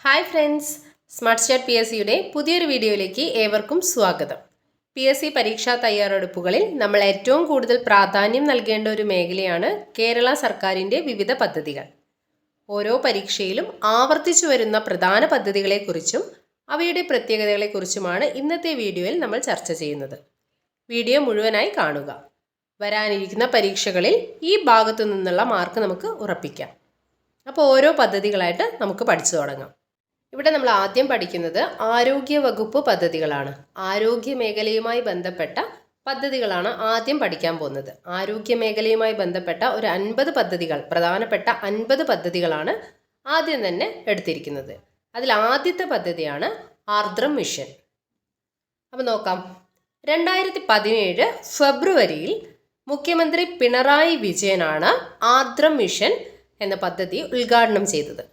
Hi friends, smart start P S സിയുടെ പുതിയൊരു വീഡിയോയിലേക്ക് ഏവർക്കും സ്വാഗതം. പി എസ് സി പരീക്ഷാ തയ്യാറെടുപ്പുകളിൽ നമ്മൾ ഏറ്റവും കൂടുതൽ പ്രാധാന്യം നൽകേണ്ട ഒരു മേഖലയാണ് കേരള സർക്കാരിൻ്റെ വിവിധ പദ്ധതികൾ. ഓരോ പരീക്ഷയിലും ആവർത്തിച്ചു വരുന്ന പ്രധാന പദ്ധതികളെക്കുറിച്ചും അവയുടെ പ്രത്യേകതകളെക്കുറിച്ചുമാണ് ഇന്നത്തെ വീഡിയോയിൽ നമ്മൾ ചർച്ച ചെയ്യുന്നത്. വീഡിയോ മുഴുവനായി കാണുക. വരാനിരിക്കുന്ന പരീക്ഷകളിൽ ഈ ഭാഗത്തു നിന്നുള്ള മാർക്ക് നമുക്ക് ഉറപ്പിക്കാം. അപ്പോൾ ഓരോ പദ്ധതികളായിട്ട് നമുക്ക് പഠിച്ചു തുടങ്ങാം. ഇവിടെ നമ്മൾ ആദ്യം പഠിക്കുന്നത് ആരോഗ്യ വകുപ്പ് പദ്ധതികളാണ്. ആരോഗ്യ മേഖലയുമായി ബന്ധപ്പെട്ട പദ്ധതികളാണ് ആദ്യം പഠിക്കാൻ പോകുന്നത്. ആരോഗ്യ മേഖലയുമായി ബന്ധപ്പെട്ട ഒരു 50 പദ്ധതികൾ, പ്രധാനപ്പെട്ട 50 പദ്ധതികളാണ് ആദ്യം തന്നെ എടുത്തിരിക്കുന്നത്. അതിൽ ആദ്യത്തെ പദ്ധതിയാണ് ആർദ്രം മിഷൻ. അപ്പോൾ നോക്കാം. 2017 ഫെബ്രുവരിയിൽ മുഖ്യമന്ത്രി പിണറായി വിജയനാണ് ആർദ്രം മിഷൻ എന്ന പദ്ധതി ഉദ്ഘാടനം ചെയ്തത്.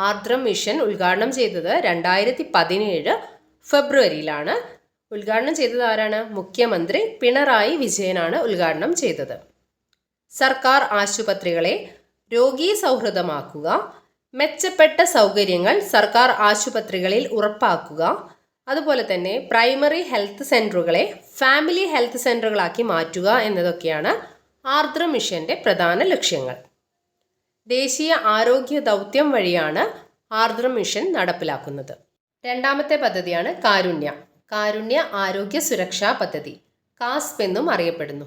ആർദ്രം മിഷൻ ഉദ്ഘാടനം ചെയ്തത് 2017 ഫെബ്രുവരിയിലാണ്. ഉദ്ഘാടനം ചെയ്തത് ആരാണ്? മുഖ്യമന്ത്രി പിണറായി വിജയനാണ് ഉദ്ഘാടനം ചെയ്തത്. സർക്കാർ ആശുപത്രികളെ രോഗീ സൗഹൃദമാക്കുക, മെച്ചപ്പെട്ട സൗകര്യങ്ങൾ സർക്കാർ ആശുപത്രികളിൽ ഉറപ്പാക്കുക, അതുപോലെ തന്നെ പ്രൈമറി ഹെൽത്ത് സെൻ്ററുകളെ ഫാമിലി ഹെൽത്ത് സെൻ്ററുകളാക്കി മാറ്റുക എന്നതൊക്കെയാണ് ആർദ്രം മിഷൻ്റെ പ്രധാന ലക്ഷ്യങ്ങൾ. ദേശീയ ആരോഗ്യ ദൗത്യം വഴിയാണ് ആർദ്രം മിഷൻ നടപ്പിലാക്കുന്നത്. രണ്ടാമത്തെ പദ്ധതിയാണ് കാരുണ്യ ആരോഗ്യ സുരക്ഷാ പദ്ധതി, കാസ്പ് എന്നും അറിയപ്പെടുന്നു.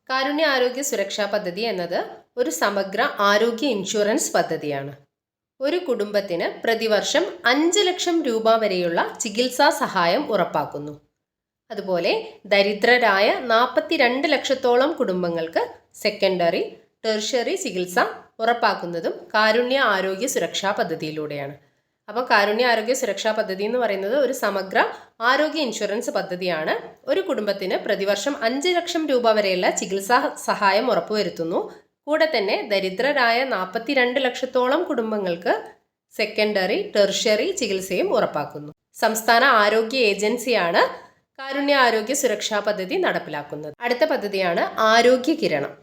കാരുണ്യ ആരോഗ്യ സുരക്ഷാ പദ്ധതി എന്നത് ഒരു സമഗ്ര ആരോഗ്യ ഇൻഷുറൻസ് പദ്ധതിയാണ്. ഒരു കുടുംബത്തിന് പ്രതിവർഷം 5 ലക്ഷം രൂപ വരെയുള്ള ചികിത്സാ സഹായം ഉറപ്പാക്കുന്നു. അതുപോലെ ദരിദ്രരായ 42 ലക്ഷത്തോളം കുടുംബങ്ങൾക്ക് സെക്കൻഡറി, ടെർഷ്യറി ചികിത്സ ഉറപ്പാക്കുന്നതും കാരുണ്യ ആരോഗ്യ സുരക്ഷാ പദ്ധതിയിലൂടെയാണ്. അപ്പോൾ കാരുണ്യ ആരോഗ്യ സുരക്ഷാ പദ്ധതി എന്ന് പറയുന്നത് ഒരു സമഗ്ര ആരോഗ്യ ഇൻഷുറൻസ് പദ്ധതിയാണ്. ഒരു കുടുംബത്തിന് പ്രതിവർഷം 5 ലക്ഷം രൂപ വരെയുള്ള ചികിത്സാ സഹായം ഉറപ്പുവരുത്തുന്നു. കൂടെ തന്നെ ദരിദ്രരായ 42 ലക്ഷത്തോളം കുടുംബങ്ങൾക്ക് സെക്കൻഡറി, ടെർഷ്യറി ചികിത്സയും ഉറപ്പാക്കുന്നു. സംസ്ഥാന ആരോഗ്യ ഏജൻസിയാണ് കാരുണ്യ ആരോഗ്യ സുരക്ഷാ പദ്ധതി നടപ്പിലാക്കുന്നത്. അടുത്ത പദ്ധതിയാണ് ആരോഗ്യ കിരണം.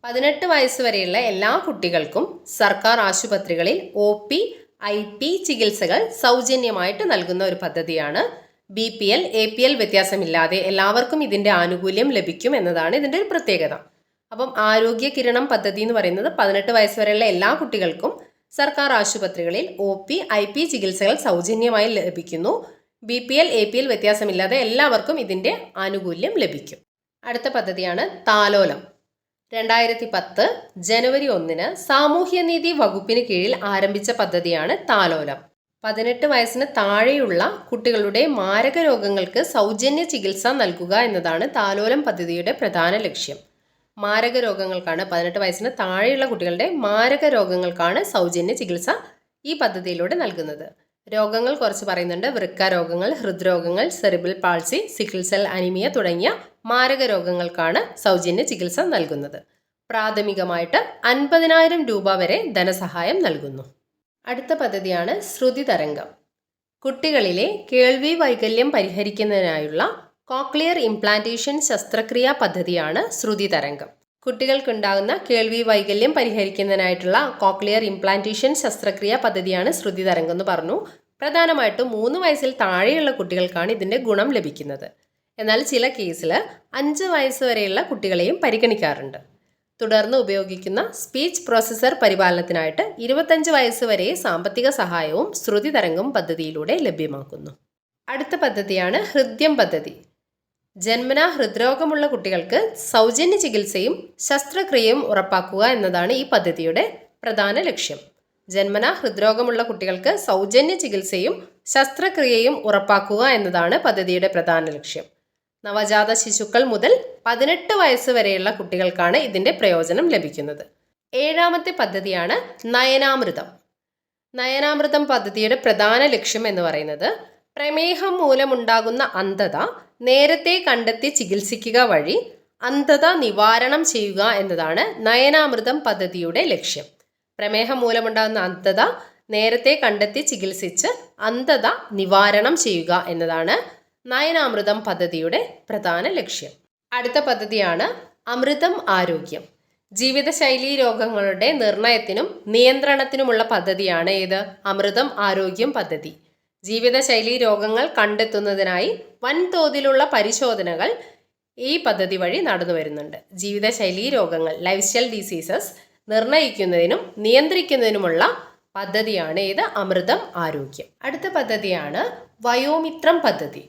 18 വയസ്സ് വരെയുള്ള എല്ലാ കുട്ടികൾക്കും സർക്കാർ ആശുപത്രികളിൽ OP, IP ചികിത്സകൾ സൗജന്യമായിട്ട് നൽകുന്ന ഒരു പദ്ധതിയാണ്. BPL, APL വ്യത്യാസമില്ലാതെ എല്ലാവർക്കും ഇതിൻ്റെ ആനുകൂല്യം ലഭിക്കും എന്നതാണ് ഇതിൻ്റെ ഒരു പ്രത്യേകത. അപ്പം ആരോഗ്യ കിരണം പദ്ധതി എന്ന് പറയുന്നത് 18 വയസ്സ് വരെയുള്ള എല്ലാ കുട്ടികൾക്കും സർക്കാർ ആശുപത്രികളിൽ OP, IP ചികിത്സകൾ സൗജന്യമായി ലഭിക്കുന്നു. BPL, APL വ്യത്യാസമില്ലാതെ എല്ലാവർക്കും ഇതിൻ്റെ ആനുകൂല്യം ലഭിക്കും. അടുത്ത പദ്ധതിയാണ് താലോലം. 2010 ജനുവരി 1 സാമൂഹ്യനീതി വകുപ്പിന് കീഴിൽ ആരംഭിച്ച പദ്ധതിയാണ് താലോലം. 18 വയസ്സിന് താഴെയുള്ള കുട്ടികളുടെ മാരക രോഗങ്ങൾക്ക് സൗജന്യ ചികിത്സ നൽകുക എന്നതാണ് താലോലം പദ്ധതിയുടെ പ്രധാന ലക്ഷ്യം. മാരക രോഗങ്ങൾക്കാണ്, 18 വയസ്സിന് താഴെയുള്ള കുട്ടികളുടെ മാരക രോഗങ്ങൾക്കാണ് സൗജന്യ ചികിത്സ ഈ പദ്ധതിയിലൂടെ നൽകുന്നത്. രോഗങ്ങൾ കുറച്ച് പറയുന്നുണ്ട്. വൃക്ക രോഗങ്ങൾ, ഹൃദ്രോഗങ്ങൾ, cerebral palsy, sickle cell anaemia തുടങ്ങിയ മാരക രോഗങ്ങൾക്കാണ് സൗജന്യ ചികിത്സ നൽകുന്നത്. പ്രാഥമികമായിട്ട് 50,000 രൂപ വരെ ധനസഹായം നൽകുന്നു. അടുത്ത പദ്ധതിയാണ് ശ്രുതി തരംഗം. കുട്ടികളിലെ കേൾവി വൈകല്യം പരിഹരിക്കുന്നതിനായുള്ള കോക്ലിയർ ഇംപ്ലാന്റേഷൻ ശസ്ത്രക്രിയാ പദ്ധതിയാണ് ശ്രുതി തരംഗം. കുട്ടികൾക്കുണ്ടാകുന്ന കേൾവി വൈകല്യം പരിഹരിക്കുന്നതിനായിട്ടുള്ള കോക്ലിയർ ഇംപ്ലാന്റേഷൻ ശസ്ത്രക്രിയാ പദ്ധതിയാണ് ശ്രുതി തരംഗം എന്ന് പറഞ്ഞു. പ്രധാനമായിട്ടും 3 വയസ്സിൽ താഴെയുള്ള കുട്ടികൾക്കാണ് ഇതിൻ്റെ ഗുണം ലഭിക്കുന്നത്. എന്നാൽ ചില കേസിൽ 5 വയസ്സ് വരെയുള്ള കുട്ടികളെയും പരിഗണിക്കാറുണ്ട്. തുടർന്ന് ഉപയോഗിക്കുന്ന സ്പീച്ച് പ്രോസസ്സർ പരിപാലനത്തിനായിട്ട് 25 വയസ്സ് വരെ സാമ്പത്തിക സഹായവും ശ്രുതി തരംഗം പദ്ധതിയിലൂടെ ലഭ്യമാക്കുന്നു. അടുത്ത പദ്ധതിയാണ് ഹൃദ്യം പദ്ധതി. ജന്മനാ ഹൃദ്രോഗമുള്ള കുട്ടികൾക്ക് സൗജന്യ ചികിത്സയും ശസ്ത്രക്രിയയും ഉറപ്പാക്കുക എന്നതാണ് ഈ പദ്ധതിയുടെ പ്രധാന ലക്ഷ്യം. ജന്മനാ ഹൃദ്രോഗമുള്ള കുട്ടികൾക്ക് സൗജന്യ ചികിത്സയും ശസ്ത്രക്രിയയും ഉറപ്പാക്കുക എന്നതാണ് പദ്ധതിയുടെ പ്രധാന ലക്ഷ്യം. നവജാത ശിശുക്കൾ മുതൽ 18 വയസ്സ് വരെയുള്ള കുട്ടികൾക്കാണ് ഇതിൻ്റെ പ്രയോജനം ലഭിക്കുന്നത്. 7ാമത്തെ പദ്ധതിയാണ് നയനാമൃതം. നയനാമൃതം പദ്ധതിയുടെ പ്രധാന ലക്ഷ്യം എന്ന് പറയുന്നത് പ്രമേഹം മൂലമുണ്ടാകുന്ന അന്ധത നേരത്തെ കണ്ടെത്തി ചികിത്സിക്കുക വഴി അന്ധത നിവാരണം ചെയ്യുക എന്നതാണ് നയനാമൃതം പദ്ധതിയുടെ ലക്ഷ്യം. പ്രമേഹം മൂലമുണ്ടാകുന്ന അന്ധത നേരത്തെ കണ്ടെത്തി ചികിത്സിച്ച് അന്ധത നിവാരണം ചെയ്യുക എന്നതാണ് നയനാമൃതം പദ്ധതിയുടെ പ്രധാന ലക്ഷ്യം. അടുത്ത പദ്ധതിയാണ് അമൃതം ആരോഗ്യം. ജീവിതശൈലീ രോഗങ്ങളുടെ നിർണയത്തിനും നിയന്ത്രണത്തിനുമുള്ള പദ്ധതിയാണ് ഏത്? അമൃതം ആരോഗ്യം പദ്ധതി. ജീവിതശൈലീ രോഗങ്ങൾ കണ്ടെത്തുന്നതിനായി വൻതോതിലുള്ള പരിശോധനകൾ ഈ പദ്ധതി വഴി നടന്നു വരുന്നുണ്ട്. ജീവിതശൈലീ രോഗങ്ങൾ, ലൈഫ് സ്റ്റൈൽ ഡിസീസസ് നിർണയിക്കുന്നതിനും നിയന്ത്രിക്കുന്നതിനുമുള്ള പദ്ധതിയാണ് ഏത്? അമൃതം ആരോഗ്യം. അടുത്ത പദ്ധതിയാണ് വയോമിത്രം പദ്ധതി.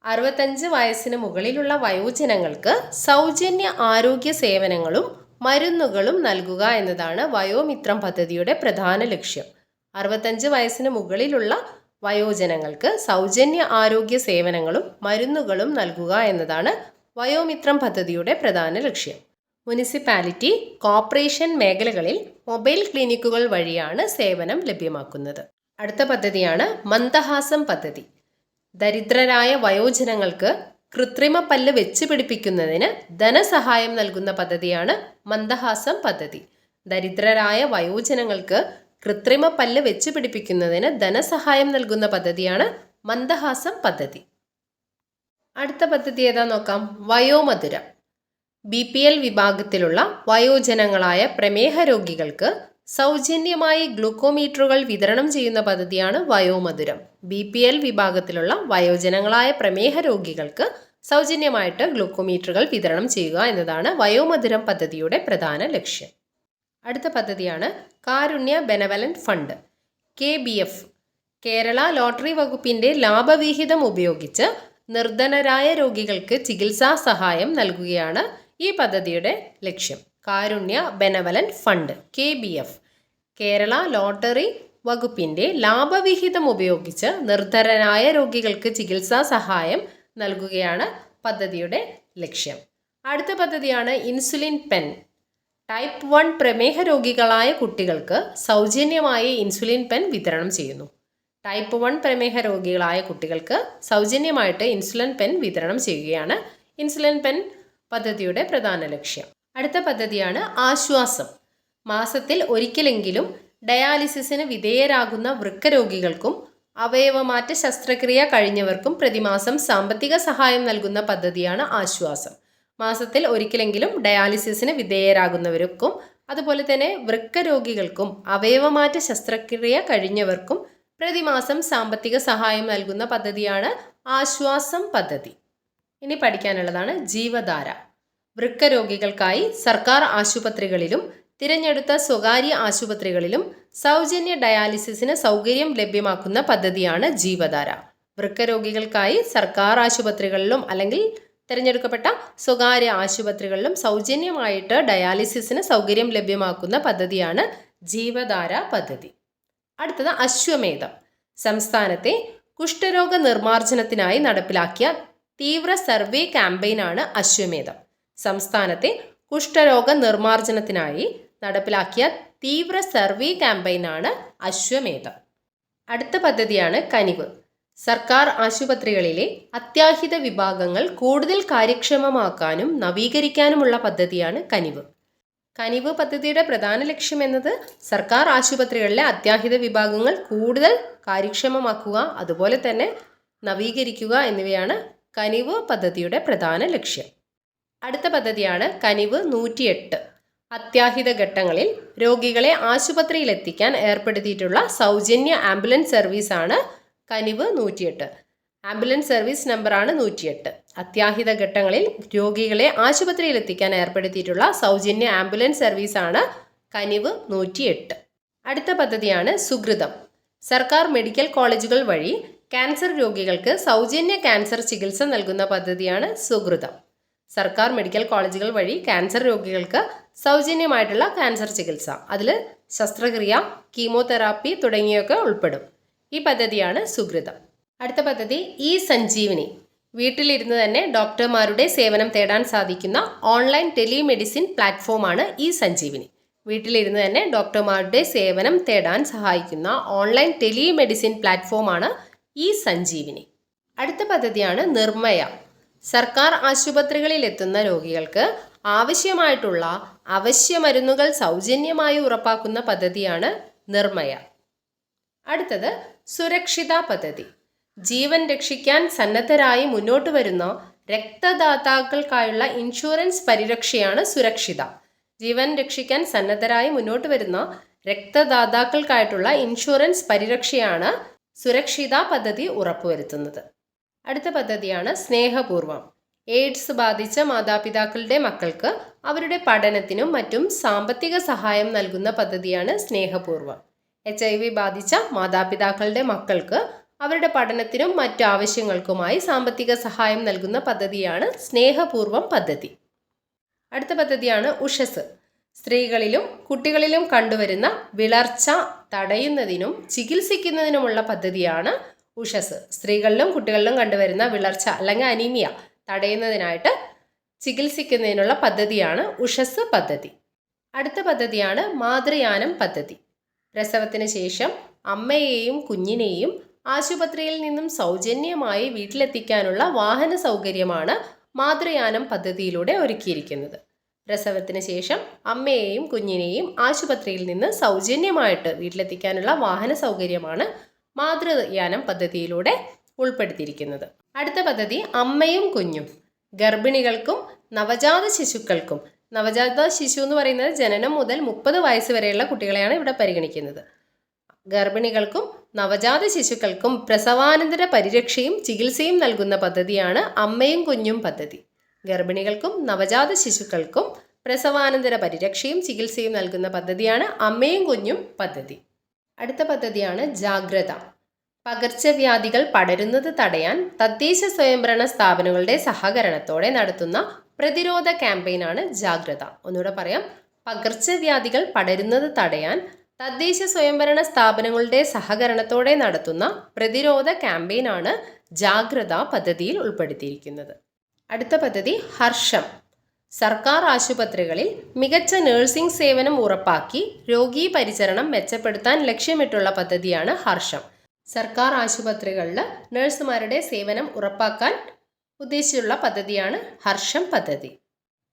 65 വയസ്സിന് മുകളിലുള്ള വയോജനങ്ങൾക്ക് സൗജന്യ ആരോഗ്യ സേവനങ്ങളും മരുന്നുകളും നൽകുക എന്നതാണ് വയോമിത്രം പദ്ധതിയുടെ പ്രധാന ലക്ഷ്യം. 65 വയസ്സിന് മുകളിലുള്ള വയോജനങ്ങൾക്ക് സൗജന്യ ആരോഗ്യ സേവനങ്ങളും മരുന്നുകളും നൽകുക എന്നതാണ് വയോമിത്രം പദ്ധതിയുടെ പ്രധാന ലക്ഷ്യം. മുനിസിപ്പാലിറ്റി, കോർപ്പറേഷൻ മേഖലകളിൽ മൊബൈൽ ക്ലിനിക്കുകൾ വഴിയാണ് സേവനം ലഭ്യമാക്കുന്നത്. അടുത്ത പദ്ധതിയാണ് മന്ദഹാസം പദ്ധതി. ദരിദ്രരായ വയോജനങ്ങൾക്ക് കൃത്രിമ പല്ല് വെച്ച് പിടിപ്പിക്കുന്നതിന് ധനസഹായം നൽകുന്ന പദ്ധതിയാണ് മന്ദഹാസം പദ്ധതി. ദരിദ്രരായ വയോജനങ്ങൾക്ക് കൃത്രിമ പല്ല് വെച്ച് പിടിപ്പിക്കുന്നതിന് ധനസഹായം നൽകുന്ന പദ്ധതിയാണ് മന്ദഹാസം പദ്ധതി. അടുത്ത പദ്ധതി ഏതാ നോക്കാം. വയോമധുരം. BPL വിഭാഗത്തിലുള്ള വയോജനങ്ങളായ പ്രമേഹ രോഗികൾക്ക് സൗജന്യമായി ഗ്ലൂക്കോമീറ്ററുകൾ വിതരണം ചെയ്യുന്ന പദ്ധതിയാണ് വയോമധുരം. BPL വിഭാഗത്തിലുള്ള വയോജനങ്ങളായ പ്രമേഹ രോഗികൾക്ക് സൗജന്യമായിട്ട് ഗ്ലൂക്കോമീറ്ററുകൾ വിതരണം ചെയ്യുക എന്നതാണ് വയോമധുരം പദ്ധതിയുടെ പ്രധാന ലക്ഷ്യം. അടുത്ത പദ്ധതിയാണ് Karunya benevolent fund, KBF. Kerala lottery വകുപ്പിന്റെ ലാഭവിഹിതം ഉപയോഗിച്ച് നിർധനരായ രോഗികൾക്ക് ചികിത്സാ സഹായം നൽകുകയാണ് ഈ പദ്ധതിയുടെ ലക്ഷ്യം. Karunya benevolent fund, KBF. Kerala lottery വകുപ്പിന്റെ ലാഭവിഹിതം ഉപയോഗിച്ച് നിർധനരായ രോഗികൾക്ക് ചികിത്സാ സഹായം നൽകുകയാണ് പദ്ധതിയുടെ ലക്ഷ്യം. അടുത്ത പദ്ധതിയാണ് ഇൻസുലിൻ പെൻ. ടൈപ്പ് 1 പ്രമേഹ രോഗികളായ കുട്ടികൾക്ക് സൗജന്യമായി ഇൻസുലിൻ പെൻ വിതരണം ചെയ്യുന്നു. ടൈപ്പ് 1 പ്രമേഹ രോഗികളായ കുട്ടികൾക്ക് സൗജന്യമായിട്ട് ഇൻസുലിൻ പെൻ വിതരണം ചെയ്യുകയാണ് ഇൻസുലിൻ പെൻ പദ്ധതിയുടെ പ്രധാന ലക്ഷ്യം. അടുത്ത പദ്ധതിയാണ് ആശ്വാസം. മാസത്തിൽ ഒരിക്കലെങ്കിലും ഡയാലിസിസിന് വിധേയരാകുന്ന വൃക്ക രോഗികൾക്കും അവയവമാറ്റ ശസ്ത്രക്രിയ കഴിഞ്ഞവർക്കും പ്രതിമാസം സാമ്പത്തിക സഹായം നൽകുന്ന പദ്ധതിയാണ് ആശ്വാസം. മാസത്തിൽ ഒരിക്കലെങ്കിലും ഡയാലിസിസിന് വിധേയരാകുന്നവർക്കും അതുപോലെ തന്നെ വൃക്ക രോഗികൾക്കും അവയവമാറ്റ ശസ്ത്രക്രിയ കഴിഞ്ഞവർക്കും പ്രതിമാസം സാമ്പത്തിക സഹായം നൽകുന്ന പദ്ധതിയാണ് ആശ്വാസം പദ്ധതി. ഇനി പഠിക്കാനുള്ളതാണ് ജീവധാര. വൃക്ക രോഗികൾക്കായി സർക്കാർ ആശുപത്രികളിലും തിരഞ്ഞെടുത്ത സ്വകാര്യ ആശുപത്രികളിലും സൗജന്യ ഡയാലിസിസിന് സൗകര്യം ലഭ്യമാക്കുന്ന പദ്ധതിയാണ് ജീവധാര. വൃക്ക രോഗികൾക്കായി സർക്കാർ ആശുപത്രികളിലും അല്ലെങ്കിൽ തിരഞ്ഞെടുക്കപ്പെട്ട സ്വകാര്യ ആശുപത്രികളിലും സൗജന്യമായിട്ട് ഡയാലിസിസിന് സൗകര്യം ലഭ്യമാക്കുന്ന പദ്ധതിയാണ് ജീവധാര പദ്ധതി. അടുത്തത് അശ്വമേധം. സംസ്ഥാനത്തെ കുഷ്ഠരോഗ നിർമ്മാർജ്ജനത്തിനായി നടപ്പിലാക്കിയ തീവ്ര സർവേ ക്യാമ്പയിനാണ് അശ്വമേധം. സംസ്ഥാനത്തെ കുഷ്ഠരോഗ നിർമ്മാർജ്ജനത്തിനായി നടപ്പിലാക്കിയ തീവ്ര സർവേ ക്യാമ്പയിനാണ് അശ്വമേധം. അടുത്ത പദ്ധതിയാണ് കനിവ്. സർക്കാർ ആശുപത്രികളിലെ അത്യാഹിത വിഭാഗങ്ങൾ കൂടുതൽ കാര്യക്ഷമമാക്കാനും നവീകരിക്കാനുമുള്ള പദ്ധതിയാണ് കനിവ്. കനിവ് പദ്ധതിയുടെ പ്രധാന ലക്ഷ്യം എന്നത് സർക്കാർ ആശുപത്രികളിലെ അത്യാഹിത വിഭാഗങ്ങൾ കൂടുതൽ കാര്യക്ഷമമാക്കുക അതുപോലെ തന്നെ നവീകരിക്കുക എന്നിവയാണ് കനിവ് പദ്ധതിയുടെ പ്രധാന ലക്ഷ്യം. അടുത്ത പദ്ധതിയാണ് കനിവ് 108. അത്യാഹിത ഘട്ടങ്ങളിൽ രോഗികളെ ആശുപത്രിയിലെത്തിക്കാൻ ഏർപ്പെടുത്തിയിട്ടുള്ള സൗജന്യ ആംബുലൻസ് സർവീസാണ് കനിവ് 108. ആംബുലൻസ് സർവീസ് നമ്പറാണ് 108. അത്യാഹിത ഘട്ടങ്ങളിൽ രോഗികളെ ആശുപത്രിയിലെത്തിക്കാൻ ഏർപ്പെടുത്തിയിട്ടുള്ള സൗജന്യ ആംബുലൻസ് സർവീസാണ് കനിവ് 108. അടുത്ത പദ്ധതിയാണ് സുകൃതം. സർക്കാർ മെഡിക്കൽ കോളേജുകൾ വഴി ക്യാൻസർ രോഗികൾക്ക് സൗജന്യ ക്യാൻസർ ചികിത്സ നൽകുന്ന പദ്ധതിയാണ് സുകൃതം. സർക്കാർ മെഡിക്കൽ കോളേജുകൾ വഴി ക്യാൻസർ രോഗികൾക്ക് സൗജന്യമായിട്ടുള്ള ക്യാൻസർ ചികിത്സ, അതിൽ ശസ്ത്രക്രിയ, കീമോതെറാപ്പി തുടങ്ങിയൊക്കെ ഉൾപ്പെടും. ഈ പദ്ധതിയാണ് സുകൃതം. അടുത്ത പദ്ധതി ഇ സഞ്ജീവനി. വീട്ടിലിരുന്ന് തന്നെ ഡോക്ടർമാരുടെ സേവനം തേടാൻ സാധിക്കുന്ന ഓൺലൈൻ ടെലിമെഡിസിൻ പ്ലാറ്റ്ഫോമാണ് ഇ സഞ്ജീവനി. വീട്ടിലിരുന്ന് തന്നെ ഡോക്ടർമാരുടെ സേവനം തേടാൻ സഹായിക്കുന്ന ഓൺലൈൻ ടെലിമെഡിസിൻ പ്ലാറ്റ്ഫോമാണ് ഇ സഞ്ജീവനി. അടുത്ത പദ്ധതിയാണ് നിർമ്മയ. സർക്കാർ ആശുപത്രികളിൽ എത്തുന്ന രോഗികൾക്ക് ആവശ്യമായിട്ടുള്ള അവശ്യ മരുന്നുകൾ സൗജന്യമായി ഉറപ്പാക്കുന്ന പദ്ധതിയാണ് നിർമ്മയ. അടുത്തത് സുരക്ഷിത പദ്ധതി. ജീവൻ രക്ഷിക്കാൻ സന്നദ്ധരായി മുന്നോട്ട് വരുന്ന രക്തദാതാക്കൾക്കായുള്ള ഇൻഷുറൻസ് പരിരക്ഷയാണ് സുരക്ഷിത. ജീവൻ രക്ഷിക്കാൻ സന്നദ്ധരായി മുന്നോട്ട് വരുന്ന രക്തദാതാക്കൾക്കായിട്ടുള്ള ഇൻഷുറൻസ് പരിരക്ഷയാണ് സുരക്ഷിത പദ്ധതി ഉറപ്പുവരുത്തുന്നത്. അടുത്ത പദ്ധതിയാണ് സ്നേഹപൂർവം. എയ്ഡ്സ് ബാധിച്ച മാതാപിതാക്കളുടെ മക്കൾക്ക് അവരുടെ പഠനത്തിനും മറ്റും സാമ്പത്തിക സഹായം നൽകുന്ന പദ്ധതിയാണ് സ്നേഹപൂർവം. HIV ബാധിച്ച മാതാപിതാക്കളുടെ മക്കൾക്ക് അവരുടെ പഠനത്തിനും മറ്റു ആവശ്യങ്ങൾക്കുമായി സാമ്പത്തിക സഹായം നൽകുന്ന പദ്ധതിയാണ് സ്നേഹപൂർവം പദ്ധതി. അടുത്ത പദ്ധതിയാണ് ഉഷസ്. സ്ത്രീകളിലും കുട്ടികളിലും കണ്ടുവരുന്ന വിളർച്ച തടയുന്നതിനും ചികിത്സിക്കുന്നതിനുമുള്ള പദ്ധതിയാണ് ഉഷസ്. സ്ത്രീകളിലും കുട്ടികളിലും കണ്ടുവരുന്ന വിളർച്ച അല്ലെങ്കിൽ അനീമിയ തടയുന്നതിനായിട്ട് ചികിത്സിക്കുന്നതിനുള്ള പദ്ധതിയാണ് ഉഷസ് പദ്ധതി. അടുത്ത പദ്ധതിയാണ് മാതൃയാനം പദ്ധതി. പ്രസവത്തിന് ശേഷം അമ്മയെയും കുഞ്ഞിനെയും ആശുപത്രിയിൽ നിന്നും സൗജന്യമായി വീട്ടിലെത്തിക്കാനുള്ള വാഹന സൗകര്യമാണ് മാതൃയാനം പദ്ധതിയിലൂടെ ഒരുക്കിയിരിക്കുന്നത്. പ്രസവത്തിന് ശേഷം അമ്മയെയും കുഞ്ഞിനെയും ആശുപത്രിയിൽ നിന്ന് സൗജന്യമായിട്ട് വീട്ടിലെത്തിക്കാനുള്ള വാഹന സൗകര്യമാണ് മാതൃയാനം പദ്ധതിയിലൂടെ ഉൾപ്പെടുത്തിയിരിക്കുന്നത്. അടുത്ത പദ്ധതി അമ്മയും കുഞ്ഞും. ഗർഭിണികൾക്കും നവജാത ശിശുക്കൾക്കും, നവജാത ശിശു എന്ന് പറയുന്നത് ജനനം മുതൽ 30 വയസ്സ് വരെയുള്ള കുട്ടികളെയാണ് ഇവിടെ പരിഗണിക്കുന്നത്. ഗർഭിണികൾക്കും നവജാത ശിശുക്കൾക്കും പ്രസവാനന്തര പരിരക്ഷയും ചികിത്സയും നൽകുന്ന പദ്ധതിയാണ് അമ്മയും കുഞ്ഞും പദ്ധതി. ഗർഭിണികൾക്കും നവജാത ശിശുക്കൾക്കും പ്രസവാനന്തര പരിരക്ഷയും ചികിത്സയും നൽകുന്ന പദ്ധതിയാണ് അമ്മയും കുഞ്ഞും പദ്ധതി. അടുത്ത പദ്ധതിയാണ് ജാഗ്രത. പകർച്ചവ്യാധികൾ പടരുന്നത് തടയാൻ തദ്ദേശ സ്വയംഭരണ സ്ഥാപനങ്ങളുടെ സഹകരണത്തോടെ നടത്തുന്ന പ്രതിരോധ ക്യാമ്പയിനാണ് ജാഗ്രത. ഒന്നുകൂടെ പറയാം. പകർച്ചവ്യാധികൾ പടരുന്നത് തടയാൻ തദ്ദേശ സ്വയംഭരണ സ്ഥാപനങ്ങളുടെ സഹകരണത്തോടെ നടത്തുന്ന പ്രതിരോധ ക്യാമ്പയിനാണ് ജാഗ്രത പദ്ധതിയിൽ ഉൾപ്പെടുത്തിയിരിക്കുന്നത്. അടുത്ത പദ്ധതി ഹർഷം. സർക്കാർ ആശുപത്രികളിൽ മികച്ച നഴ്സിംഗ് സേവനം ഉറപ്പാക്കി രോഗീ പരിചരണം മെച്ചപ്പെടുത്താൻ ലക്ഷ്യമിട്ടുള്ള പദ്ധതിയാണ് ഹർഷം. സർക്കാർ ആശുപത്രികളിൽ നഴ്സുമാരുടെ സേവനം ഉറപ്പാക്കാൻ ഉദ്ദേശിച്ചുള്ള പദ്ധതിയാണ് ഹർഷം പദ്ധതി.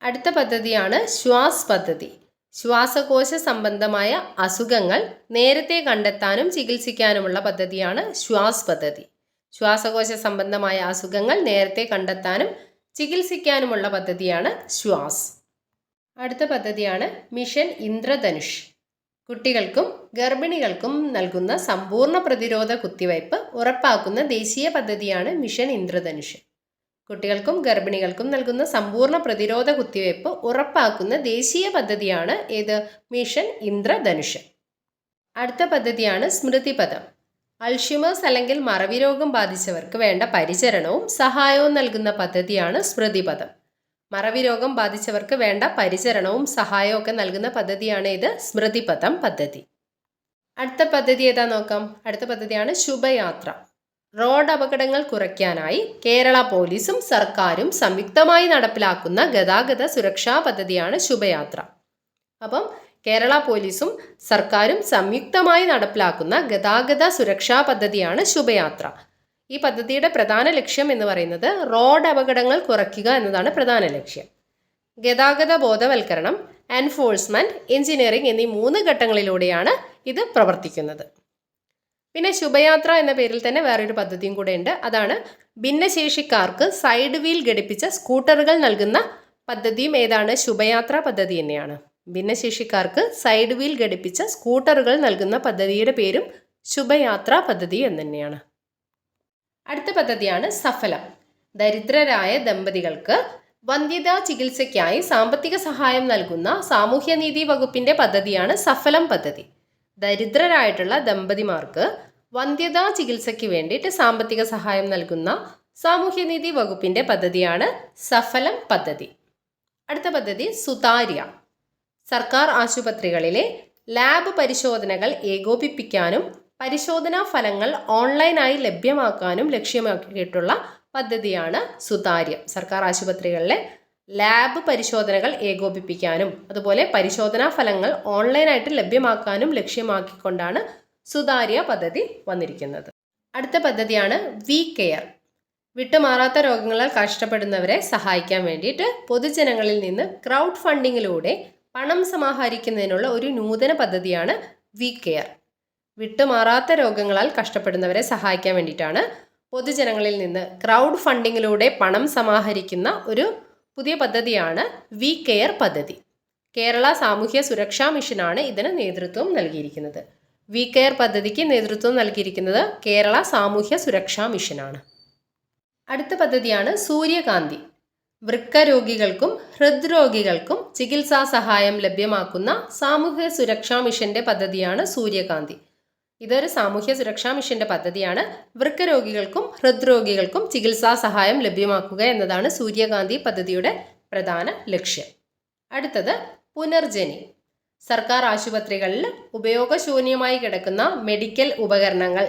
അടുത്ത പദ്ധതിയാണ് ശ്വാസ് പദ്ധതി. ശ്വാസകോശ സംബന്ധമായ അസുഖങ്ങൾ നേരത്തെ കണ്ടെത്താനും ചികിത്സിക്കാനുമുള്ള പദ്ധതിയാണ് ശ്വാസ് പദ്ധതി. ശ്വാസകോശ സംബന്ധമായ അസുഖങ്ങൾ നേരത്തെ കണ്ടെത്താനും ചികിത്സിക്കാനുമുള്ള പദ്ധതിയാണ് ശ്വാസ്. അടുത്ത പദ്ധതിയാണ് മിഷൻ ഇന്ദ്രധനുഷ്. കുട്ടികൾക്കും ഗർഭിണികൾക്കും നൽകുന്ന സമ്പൂർണ്ണ പ്രതിരോധ കുത്തിവയ്പ് ഉറപ്പാക്കുന്ന ദേശീയ പദ്ധതിയാണ് മിഷൻ ഇന്ദ്രധനുഷ്. കുട്ടികൾക്കും ഗർഭിണികൾക്കും നൽകുന്ന സമ്പൂർണ്ണ പ്രതിരോധ കുത്തിവയ്പ് ഉറപ്പാക്കുന്ന ദേശീയ പദ്ധതിയാണ് ഏത്? മിഷൻ ഇന്ദ്രധനുഷ്. അടുത്ത പദ്ധതിയാണ് സ്മൃതിപഥം. അൾഷിമേഴ്സ് അല്ലെങ്കിൽ മറവി രോഗം ബാധിച്ചവർക്ക് വേണ്ട പരിചരണവും സഹായവും നൽകുന്ന പദ്ധതിയാണ് സ്മൃതിപഥം. മറവി രോഗം ബാധിച്ചവർക്ക് വേണ്ട പരിചരണവും സഹായവും ഒക്കെ നൽകുന്ന പദ്ധതിയാണ് ഇത് സ്മൃതിപഥം പദ്ധതി. അടുത്ത പദ്ധതി ഏതാ നോക്കാം. അടുത്ത പദ്ധതിയാണ് ശുഭയാത്ര. റോഡ് അപകടങ്ങൾ കുറയ്ക്കാനായി കേരള പോലീസും സർക്കാരും സംയുക്തമായി നടപ്പിലാക്കുന്ന ഗതാഗത സുരക്ഷാ പദ്ധതിയാണ് ശുഭയാത്ര. അപ്പം കേരള പോലീസും സർക്കാരും സംയുക്തമായി നടപ്പിലാക്കുന്ന ഗതാഗത സുരക്ഷാ പദ്ധതിയാണ് ശുഭയാത്ര. ഈ പദ്ധതിയുടെ പ്രധാന ലക്ഷ്യം എന്ന് പറയുന്നത് റോഡ് അപകടങ്ങൾ കുറയ്ക്കുക എന്നതാണ് പ്രധാന ലക്ഷ്യം. ഗതാഗത ബോധവൽക്കരണം, എൻഫോഴ്സ്മെന്റ്, എഞ്ചിനീയറിംഗ് എന്നീ 3 ഘട്ടങ്ങളിലൂടെയാണ് ഇത് പ്രവർത്തിക്കുന്നത്. പിന്നെ ശുഭയാത്ര എന്ന പേരിൽ തന്നെ വേറൊരു പദ്ധതിയും കൂടെ ഉണ്ട്. അതാണ് ഭിന്നശേഷിക്കാർക്ക് സൈഡ് വീൽ ഘടിപ്പിച്ച സ്കൂട്ടറുകൾ നൽകുന്ന പദ്ധതിയും ഏതാണ്? ശുഭയാത്ര പദ്ധതി തന്നെയാണ്. ഭിന്നശേഷിക്കാർക്ക് സൈഡ് വീൽ ഘടിപ്പിച്ച സ്കൂട്ടറുകൾ നൽകുന്ന പദ്ധതിയുടെ പേരും ശുഭയാത്ര പദ്ധതി എന്ന് തന്നെയാണ്. അടുത്ത പദ്ധതിയാണ് സഫലം. ദരിദ്രരായ ദമ്പതികൾക്ക് വന്ധ്യതാ ചികിത്സയ്ക്കായി സാമ്പത്തിക സഹായം നൽകുന്ന സാമൂഹ്യനീതി വകുപ്പിന്റെ പദ്ധതിയാണ് സഫലം പദ്ധതി. ദരിദ്രരായിട്ടുള്ള ദമ്പതിമാർക്ക് വന്ധ്യതാ ചികിത്സയ്ക്ക് വേണ്ടിയിട്ട് സാമ്പത്തിക സഹായം നൽകുന്ന സാമൂഹ്യനീതി വകുപ്പിന്റെ പദ്ധതിയാണ് സഫലം പദ്ധതി. അടുത്ത പദ്ധതി സുതാര്യ. സർക്കാർ ആശുപത്രികളിലെ ലാബ് പരിശോധനകൾ ഏകോപിപ്പിക്കാനും പരിശോധനാ ഫലങ്ങൾ ഓൺലൈനായി ലഭ്യമാക്കാനും ലക്ഷ്യമാക്കിയിട്ടുള്ള പദ്ധതിയാണ് സുതാര്യ. സർക്കാർ ആശുപത്രികളിലെ ലാബ് പരിശോധനകൾ ഏകോപിപ്പിക്കാനും അതുപോലെ പരിശോധനാ ഫലങ്ങൾ ഓൺലൈനായിട്ട് ലഭ്യമാക്കാനും ലക്ഷ്യമാക്കിക്കൊണ്ടാണ് സുതാര്യ പദ്ധതി വന്നിരിക്കുന്നത്. അടുത്ത പദ്ധതിയാണ് വി കെയർ. വിട്ടുമാറാത്ത രോഗങ്ങളാൽ കഷ്ടപ്പെടുന്നവരെ സഹായിക്കാൻ വേണ്ടിയിട്ട് പൊതുജനങ്ങളിൽ നിന്ന് ക്രൗഡ് ഫണ്ടിങ്ങിലൂടെ പണം സമാഹരിക്കുന്നതിനുള്ള ഒരു നൂതന പദ്ധതിയാണ് വി കെയർ. വിട്ടുമാറാത്ത രോഗങ്ങളാൽ കഷ്ടപ്പെടുന്നവരെ സഹായിക്കാൻ വേണ്ടിയിട്ടാണ് പൊതുജനങ്ങളിൽ നിന്ന് ക്രൗഡ് ഫണ്ടിങ്ങിലൂടെ പണം സമാഹരിക്കുന്ന ഒരു പുതിയ പദ്ധതിയാണ് വി കെയർ പദ്ധതി. കേരള സാമൂഹ്യ സുരക്ഷാ മിഷനാണ് ഇതിന് നേതൃത്വം നൽകിയിരിക്കുന്നത്. വി കെയർ പദ്ധതിക്ക് നേതൃത്വം നൽകിയിരിക്കുന്നത് കേരള സാമൂഹ്യ സുരക്ഷാ മിഷനാണ്. അടുത്ത പദ്ധതിയാണ് സൂര്യകാന്തി. വൃക്ക രോഗികൾക്കും ഹൃദ്രോഗികൾക്കും ചികിത്സാ സഹായം ലഭ്യമാക്കുന്ന സാമൂഹ്യ സുരക്ഷാ മിഷന്റെ പദ്ധതിയാണ് സൂര്യകാന്തി. ഇതൊരു സാമൂഹ്യ സുരക്ഷാ മിഷന്റെ പദ്ധതിയാണ്. വൃക്ക രോഗികൾക്കും ഹൃദ്രോഗികൾക്കും ചികിത്സാ സഹായം ലഭ്യമാക്കുക എന്നതാണ് സൂര്യകാന്തി പദ്ധതിയുടെ പ്രധാന ലക്ഷ്യം. അടുത്തത് പുനർജനി. സർക്കാർ ആശുപത്രികളിൽ ഉപയോഗശൂന്യമായി കിടക്കുന്ന മെഡിക്കൽ ഉപകരണങ്ങൾ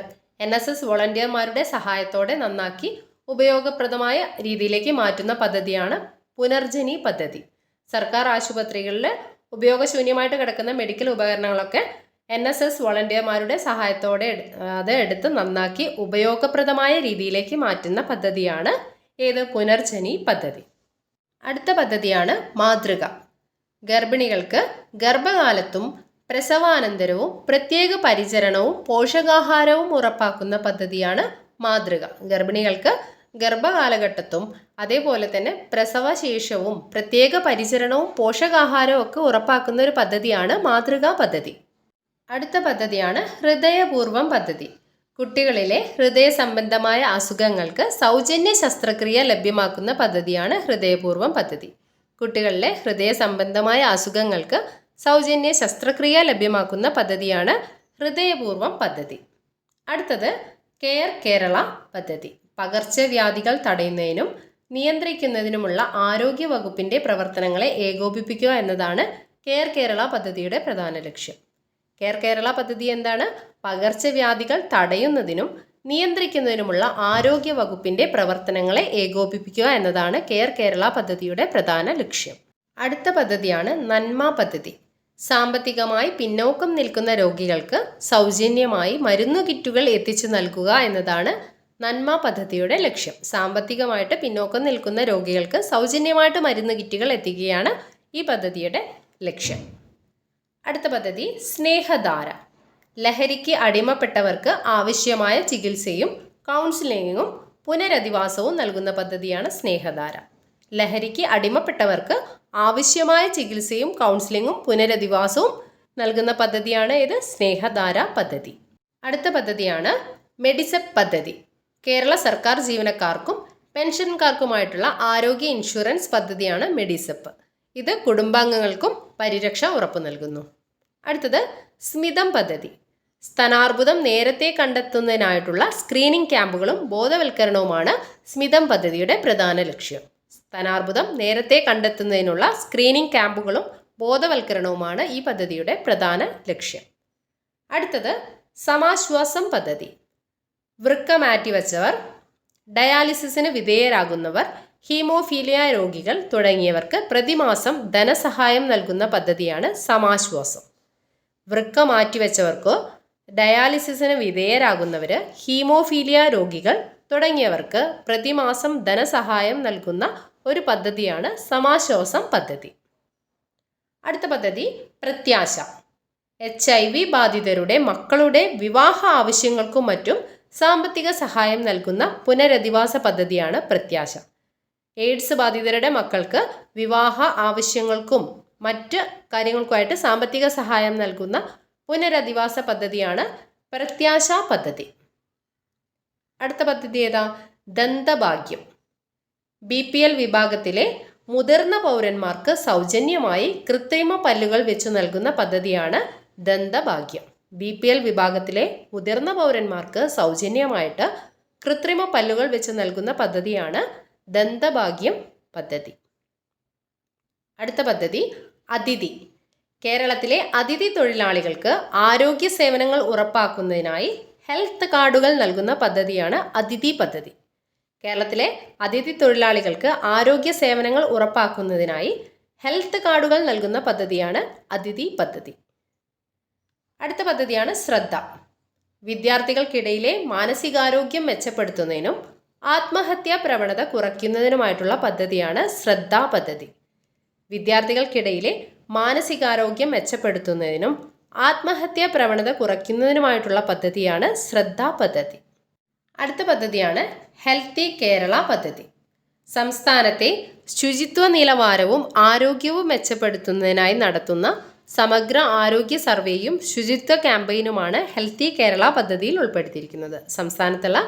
NSS വോളണ്ടിയർമാരുടെ സഹായത്തോടെ നന്നാക്കി ഉപയോഗപ്രദമായ രീതിയിലേക്ക് മാറ്റുന്ന പദ്ധതിയാണ് പുനർജനി പദ്ധതി. സർക്കാർ ആശുപത്രികളിൽ ഉപയോഗശൂന്യമായിട്ട് കിടക്കുന്ന മെഡിക്കൽ ഉപകരണങ്ങളൊക്കെ NSS വോളണ്ടിയർമാരുടെ സഹായത്തോടെ അത് എടുത്ത് നന്നാക്കി ഉപയോഗപ്രദമായ രീതിയിലേക്ക് മാറ്റുന്ന പദ്ധതിയാണ് ഏത് പുനർജനി പദ്ധതി. അടുത്ത പദ്ധതിയാണ് മാതൃക. ഗർഭിണികൾക്ക് ഗർഭകാലത്തും പ്രസവാനന്തരവും പ്രത്യേക പരിചരണവും പോഷകാഹാരവും ഉറപ്പാക്കുന്ന പദ്ധതിയാണ് മാതൃക. ഗർഭിണികൾക്ക് ഗർഭകാലഘട്ടത്തും അതേപോലെ തന്നെ പ്രസവശേഷവും പ്രത്യേക പരിചരണവും പോഷകാഹാരവും ഒക്കെ ഉറപ്പാക്കുന്ന ഒരു പദ്ധതിയാണ് മാതൃകാ പദ്ധതി. അടുത്ത പദ്ധതിയാണ് ഹൃദയപൂർവം പദ്ധതി. കുട്ടികളിലെ ഹൃദയ സംബന്ധമായ അസുഖങ്ങൾക്ക് സൗജന്യ ശസ്ത്രക്രിയ ലഭ്യമാക്കുന്ന പദ്ധതിയാണ് ഹൃദയപൂർവം പദ്ധതി. കുട്ടികളിലെ ഹൃദയ സംബന്ധമായ അസുഖങ്ങൾക്ക് സൗജന്യ ശസ്ത്രക്രിയ ലഭ്യമാക്കുന്ന പദ്ധതിയാണ് ഹൃദയപൂർവം പദ്ധതി. അടുത്തത് കെയർ കേരള പദ്ധതി. പകർച്ചവ്യാധികൾ തടയുന്നതിനും നിയന്ത്രിക്കുന്നതിനുമുള്ള ആരോഗ്യ വകുപ്പിൻ്റെ പ്രവർത്തനങ്ങളെ ഏകോപിപ്പിക്കുക എന്നതാണ് കെയർ കേരള പദ്ധതിയുടെ പ്രധാന ലക്ഷ്യം. കെയർ കേരള പദ്ധതി എന്താണ്? പകർച്ചവ്യാധികൾ തടയുന്നതിനും നിയന്ത്രിക്കുന്നതിനുമുള്ള ആരോഗ്യ വകുപ്പിൻ്റെ പ്രവർത്തനങ്ങളെ ഏകോപിപ്പിക്കുക എന്നതാണ് കെയർ കേരള പദ്ധതിയുടെ പ്രധാന ലക്ഷ്യം. അടുത്ത പദ്ധതിയാണ് നന്മ പദ്ധതി. സാമ്പത്തികമായി പിന്നോക്കം നിൽക്കുന്ന രോഗികൾക്ക് സൗജന്യമായി മരുന്നു കിറ്റുകൾ എത്തിച്ചു നൽകുക എന്നതാണ് നന്മ പദ്ധതിയുടെ ലക്ഷ്യം. സാമ്പത്തികമായിട്ട് പിന്നോക്കം നിൽക്കുന്ന രോഗികൾക്ക് സൗജന്യമായിട്ട് മരുന്ന് കിറ്റുകൾ എത്തിക്കുകയാണ് ഈ പദ്ധതിയുടെ ലക്ഷ്യം. അടുത്ത പദ്ധതി സ്നേഹധാര. ലഹരിക്ക് അടിമപ്പെട്ടവർക്ക് ആവശ്യമായ ചികിത്സയും കൗൺസിലിങ്ങും പുനരധിവാസവും നൽകുന്ന പദ്ധതിയാണ് സ്നേഹധാര. ലഹരിക്ക് അടിമപ്പെട്ടവർക്ക് ആവശ്യമായ ചികിത്സയും കൗൺസിലിങ്ങും പുനരധിവാസവും നൽകുന്ന പദ്ധതിയാണ് ഇത് സ്നേഹധാര പദ്ധതി. അടുത്ത പദ്ധതിയാണ് മെഡിസെപ്പ് പദ്ധതി. കേരള സർക്കാർ ജീവനക്കാർക്കും പെൻഷൻകാർക്കുമായിട്ടുള്ള ആരോഗ്യ ഇൻഷുറൻസ് പദ്ധതിയാണ് മെഡിസെപ്പ്. ഇത് കുടുംബാംഗങ്ങൾക്കും പരിരക്ഷ ഉറപ്പു നൽകുന്നു. അടുത്തത് സ്മിതം പദ്ധതി. സ്തനാർബുദം നേരത്തെ കണ്ടെത്തുന്നതിനായിട്ടുള്ള സ്ക്രീനിംഗ് ക്യാമ്പുകളും ബോധവൽക്കരണവുമാണ് സ്മിതം പദ്ധതിയുടെ പ്രധാന ലക്ഷ്യം. സ്തനാർബുദം നേരത്തെ കണ്ടെത്തുന്നതിനുള്ള സ്ക്രീനിംഗ് ക്യാമ്പുകളും ബോധവൽക്കരണവുമാണ് ഈ പദ്ധതിയുടെ പ്രധാന ലക്ഷ്യം. അടുത്തത് സമാശ്വാസം പദ്ധതി. വൃക്ക മാറ്റിവെച്ചവർ, ഡയാലിസിസിന് വിധേയരാകുന്നവർ, ഹീമോഫീലിയ രോഗികൾ തുടങ്ങിയവർക്ക് പ്രതിമാസം ധനസഹായം നൽകുന്ന പദ്ധതിയാണ് സമാശ്വാസം. വൃക്ക മാറ്റിവെച്ചവർക്കോ ഡയാലിസിസിന് വിധേയരാകുന്നവർ, ഹീമോഫീലിയ രോഗികൾ തുടങ്ങിയവർക്ക് പ്രതിമാസം ധനസഹായം നൽകുന്ന ഒരു പദ്ധതിയാണ് സമാശ്വാസം പദ്ധതി. അടുത്ത പദ്ധതി പ്രത്യാശ. HIV ബാധിതരുടെ മക്കളുടെ വിവാഹ ആവശ്യങ്ങൾക്കും മറ്റും സാമ്പത്തിക സഹായം നൽകുന്ന പുനരധിവാസ പദ്ധതിയാണ് പ്രത്യാശ. എയ്ഡ്സ് ബാധിതരുടെ മക്കൾക്ക് വിവാഹ ആവശ്യങ്ങൾക്കും മറ്റ് കാര്യങ്ങൾക്കുമായിട്ട് സാമ്പത്തിക സഹായം നൽകുന്ന പുനരധിവാസ പദ്ധതിയാണ് പ്രത്യാശ പദ്ധതി. അടുത്ത പദ്ധതി ഏതാ? ദന്തഭാഗ്യം. BPL വിഭാഗത്തിലെ മുതിർന്ന പൗരന്മാർക്ക് സൗജന്യമായി കൃത്രിമ പല്ലുകൾ വെച്ചു നൽകുന്ന പദ്ധതിയാണ് ദന്തഭാഗ്യം. BPL വിഭാഗത്തിലെ മുതിർന്ന പൗരന്മാർക്ക് സൗജന്യമായിട്ട് കൃത്രിമ പല്ലുകൾ വെച്ച് നൽകുന്ന പദ്ധതിയാണ് ദന്തഭാഗ്യം പദ്ധതി. അടുത്ത പദ്ധതി അതിഥി. കേരളത്തിലെ അതിഥി തൊഴിലാളികൾക്ക് ആരോഗ്യ സേവനങ്ങൾ ഉറപ്പാക്കുന്നതിനായി ഹെൽത്ത് കാർഡുകൾ നൽകുന്ന പദ്ധതിയാണ് അതിഥി പദ്ധതി. കേരളത്തിലെ അതിഥി തൊഴിലാളികൾക്ക് ആരോഗ്യ സേവനങ്ങൾ ഉറപ്പാക്കുന്നതിനായി ഹെൽത്ത് കാർഡുകൾ നൽകുന്ന പദ്ധതിയാണ് അതിഥി പദ്ധതി. അടുത്ത പദ്ധതിയാണ് ശ്രദ്ധ. വിദ്യാർത്ഥികൾക്കിടയിലെ മാനസികാരോഗ്യം മെച്ചപ്പെടുത്തുന്നതിനും ആത്മഹത്യാ പ്രവണത കുറയ്ക്കുന്നതിനുമായിട്ടുള്ള പദ്ധതിയാണ് ശ്രദ്ധ പദ്ധതി. വിദ്യാർത്ഥികൾക്കിടയിലെ മാനസികാരോഗ്യം മെച്ചപ്പെടുത്തുന്നതിനും ആത്മഹത്യാ പ്രവണത കുറയ്ക്കുന്നതിനുമായിട്ടുള്ള പദ്ധതിയാണ് ശ്രദ്ധ പദ്ധതി. അടുത്ത പദ്ധതിയാണ് ഹെൽത്തി കേരള പദ്ധതി. സംസ്ഥാനത്തെ ശുചിത്വ നിലവാരവും ആരോഗ്യവും മെച്ചപ്പെടുത്തുന്നതിനായി നടത്തുന്ന സമഗ്ര ആരോഗ്യ സർവേയും ശുചിത്വ ക്യാമ്പയിനുമാണ് ഹെൽത്തി കേരള പദ്ധതിയിൽ ഉൾപ്പെടുത്തിയിരിക്കുന്നത്. സംസ്ഥാനത്തുള്ള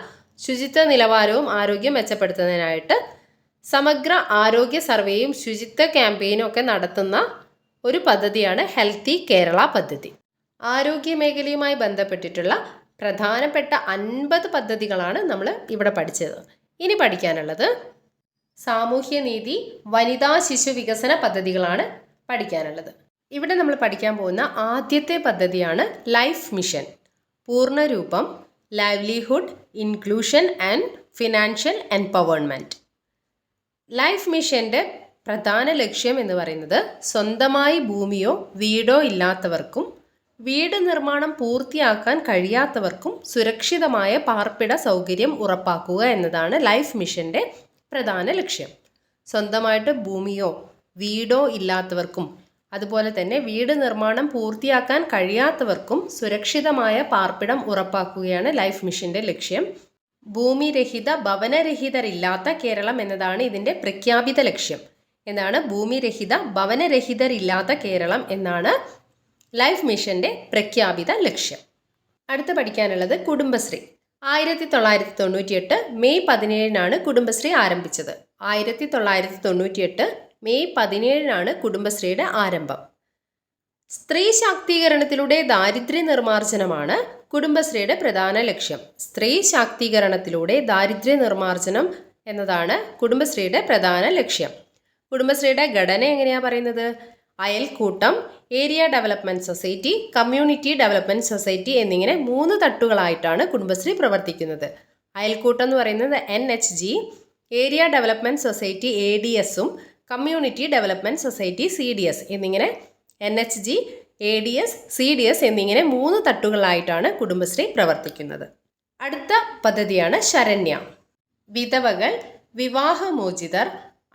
ശുചിത്വ നിലവാരവും ആരോഗ്യം മെച്ചപ്പെടുത്തുന്നതിനായിട്ട് സമഗ്ര ആരോഗ്യ സർവേയും ശുചിത്വ ക്യാമ്പയിനും ഒക്കെ നടത്തുന്ന ഒരു പദ്ധതിയാണ് ഹെൽത്തി കേരള പദ്ധതി. ആരോഗ്യ മേഖലയുമായി ബന്ധപ്പെട്ടിട്ടുള്ള പ്രധാനപ്പെട്ട 50 പദ്ധതികളാണ് നമ്മൾ ഇവിടെ പഠിച്ചത്. ഇനി പഠിക്കാനുള്ളത് സാമൂഹ്യനീതി, വനിതാ ശിശു വികസന പദ്ധതികളാണ് പഠിക്കാനുള്ളത്. ഇവിടെ നമ്മൾ പഠിക്കാൻ പോകുന്ന ആദ്യത്തെ പദ്ധതിയാണ് ലൈഫ് മിഷൻ. പൂർണ്ണരൂപം livelihood, inclusion and financial empowerment. Life മിഷൻ്റെ പ്രധാന ലക്ഷ്യം എന്ന് പറയുന്നത് സ്വന്തമായി ഭൂമിയോ വീടോ ഇല്ലാത്തവർക്കും വീട് നിർമ്മാണം പൂർത്തിയാക്കാൻ കഴിയാത്തവർക്കും സുരക്ഷിതമായ പാർപ്പിട സൗകര്യം ഉറപ്പാക്കുക എന്നതാണ് ലൈഫ് മിഷൻ്റെ പ്രധാന ലക്ഷ്യം. സ്വന്തമായിട്ട് ഭൂമിയോ വീടോ ഇല്ലാത്തവർക്കും അതുപോലെ തന്നെ വീട് നിർമ്മാണം പൂർത്തിയാക്കാൻ കഴിയാത്തവർക്കും സുരക്ഷിതമായ പാർപ്പിടം ഉറപ്പാക്കുകയാണ് ലൈഫ് മിഷൻ്റെ ലക്ഷ്യം. ഭൂമിരഹിത ഭവനരഹിതരില്ലാത്ത കേരളം എന്നതാണ് ഇതിൻ്റെ പ്രഖ്യാപിത ലക്ഷ്യം. എന്താണ് ഭൂമിരഹിത ഭവനരഹിതരില്ലാത്ത കേരളം എന്നാണ് ലൈഫ് മിഷൻ്റെ പ്രഖ്യാപിത ലക്ഷ്യം. അടുത്ത് പഠിക്കാനുള്ളത് കുടുംബശ്രീ. 1998 മെയ് 17 കുടുംബശ്രീ ആരംഭിച്ചത്. 1998 മെയ് 17 കുടുംബശ്രീയുടെ ആരംഭം. സ്ത്രീ ശാക്തീകരണത്തിലൂടെ ദാരിദ്ര്യ നിർമ്മാർജ്ജനമാണ് കുടുംബശ്രീയുടെ പ്രധാന ലക്ഷ്യം. സ്ത്രീ ശാക്തീകരണത്തിലൂടെ ദാരിദ്ര്യ നിർമ്മാർജ്ജനം എന്നതാണ് കുടുംബശ്രീയുടെ പ്രധാന ലക്ഷ്യം. കുടുംബശ്രീയുടെ ഘടന എങ്ങനെയാണ് പറയുന്നത്? അയൽക്കൂട്ടം, area development society, community development society എന്നിങ്ങനെ 3 തട്ടുകളായിട്ടാണ് കുടുംബശ്രീ പ്രവർത്തിക്കുന്നത്. അയൽക്കൂട്ടം എന്ന് പറയുന്നത് NHG, ഏരിയ ഡെവലപ്മെൻറ്റ് സൊസൈറ്റി ADSഉം കമ്മ്യൂണിറ്റി ഡെവലപ്മെൻറ്റ് സൊസൈറ്റി CDS എന്നിങ്ങനെ NHG, ADS, CDS എന്നിങ്ങനെ 3 തട്ടുകളായിട്ടാണ് കുടുംബശ്രീ പ്രവർത്തിക്കുന്നത്. അടുത്ത പദ്ധതിയാണ് ശരണ്യ. വിധവകൾ, വിവാഹമോചിതർ,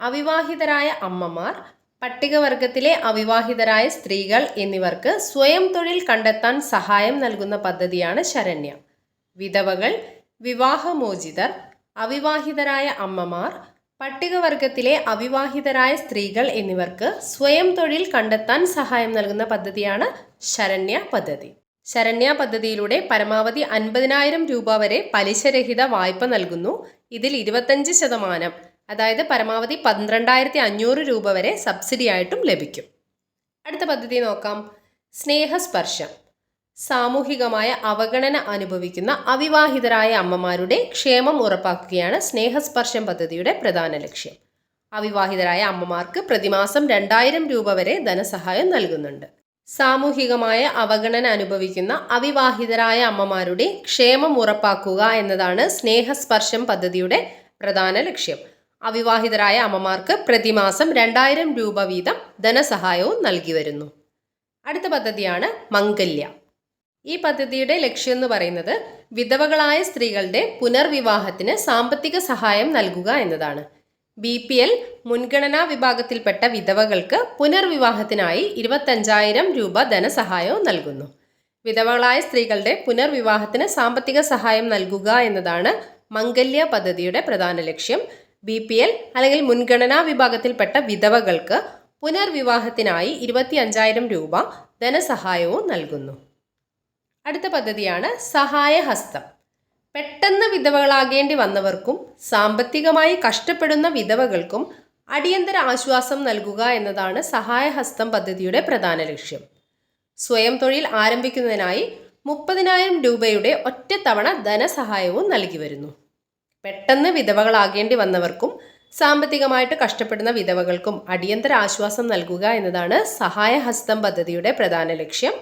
അവിവാഹിതരായ അമ്മമാർ, പട്ടികവർഗത്തിലെ അവിവാഹിതരായ സ്ത്രീകൾ എന്നിവർക്ക് സ്വയം തൊഴിൽ കണ്ടെത്താൻ സഹായം നൽകുന്ന പദ്ധതിയാണ് ശരണ്യ. വിധവകൾ, വിവാഹമോചിതർ, അവിവാഹിതരായ അമ്മമാർ, പട്ടികവർഗത്തിലെ അവിവാഹിതരായ സ്ത്രീകൾ എന്നിവർക്ക് സ്വയം തൊഴിൽ കണ്ടെത്താൻ സഹായം നൽകുന്ന പദ്ധതിയാണ് ശരണ്യ പദ്ധതി. ശരണ്യ പദ്ധതിയിലൂടെ പരമാവധി 50,000 രൂപ വരെ പലിശരഹിത വായ്പ നൽകുന്നു. ഇതിൽ 25%, അതായത് പരമാവധി 12,500 രൂപ വരെ സബ്സിഡി ആയിട്ടും ലഭിക്കും. അടുത്ത പദ്ധതി നോക്കാം. സ്നേഹസ്പർശം. സാമൂഹികമായ അവഗണന അനുഭവിക്കുന്ന അവിവാഹിതരായ അമ്മമാരുടെ ക്ഷേമം ഉറപ്പാക്കുകയാണ് സ്നേഹസ്പർശം പദ്ധതിയുടെ പ്രധാന ലക്ഷ്യം. അവിവാഹിതരായ അമ്മമാർക്ക് പ്രതിമാസം 2,000 രൂപ വരെ ധനസഹായം നൽകുന്നുണ്ട്. സാമൂഹികമായ അവഗണന അനുഭവിക്കുന്ന അവിവാഹിതരായ അമ്മമാരുടെ ക്ഷേമം ഉറപ്പാക്കുക എന്നതാണ് സ്നേഹസ്പർശം പദ്ധതിയുടെ പ്രധാന ലക്ഷ്യം. അവിവാഹിതരായ അമ്മമാർക്ക് പ്രതിമാസം 2,000 രൂപ വീതം ധനസഹായവും നൽകി വരുന്നു. അടുത്ത പദ്ധതിയാണ് മംഗല്യ. ഈ പദ്ധതിയുടെ ലക്ഷ്യം എന്ന് പറയുന്നത് വിധവകളായ സ്ത്രീകളുടെ പുനർവിവാഹത്തിന് സാമ്പത്തിക സഹായം നൽകുക എന്നതാണ്. BPL മുൻഗണനാ വിഭാഗത്തിൽപ്പെട്ട വിധവകൾക്ക് പുനർവിവാഹത്തിനായി 25,000 രൂപ ധനസഹായവും നൽകുന്നു. വിധവകളായ സ്ത്രീകളുടെ പുനർവിവാഹത്തിന് സാമ്പത്തിക സഹായം നൽകുക എന്നതാണ് മംഗല്യ പദ്ധതിയുടെ പ്രധാന ലക്ഷ്യം. BPL അല്ലെങ്കിൽ മുൻഗണനാ വിഭാഗത്തിൽപ്പെട്ട വിധവകൾക്ക് പുനർവിവാഹത്തിനായി 25,000 രൂപ ധനസഹായവും നൽകുന്നു. അടുത്ത പദ്ധതിയാണ് സഹായഹസ്തം. പെട്ടെന്ന് വിധവകളാകേണ്ടി വന്നവർക്കും സാമ്പത്തികമായി കഷ്ടപ്പെടുന്ന വിധവകൾക്കും അടിയന്തര ആശ്വാസം നൽകുക എന്നതാണ് സഹായഹസ്തം പദ്ധതിയുടെ പ്രധാന ലക്ഷ്യം. സ്വയം തൊഴിൽ ആരംഭിക്കുന്നതിനായി 30,000 രൂപയുടെ ഒറ്റത്തവണ ധനസഹായവും നൽകി വരുന്നു. പെട്ടെന്ന് വിധവകളാകേണ്ടി വന്നവർക്കും സാമ്പത്തികമായിട്ട് കഷ്ടപ്പെടുന്ന വിധവകൾക്കും അടിയന്തര ആശ്വാസം നൽകുക എന്നതാണ് സഹായഹസ്തം പദ്ധതിയുടെ പ്രധാന ലക്ഷ്യം.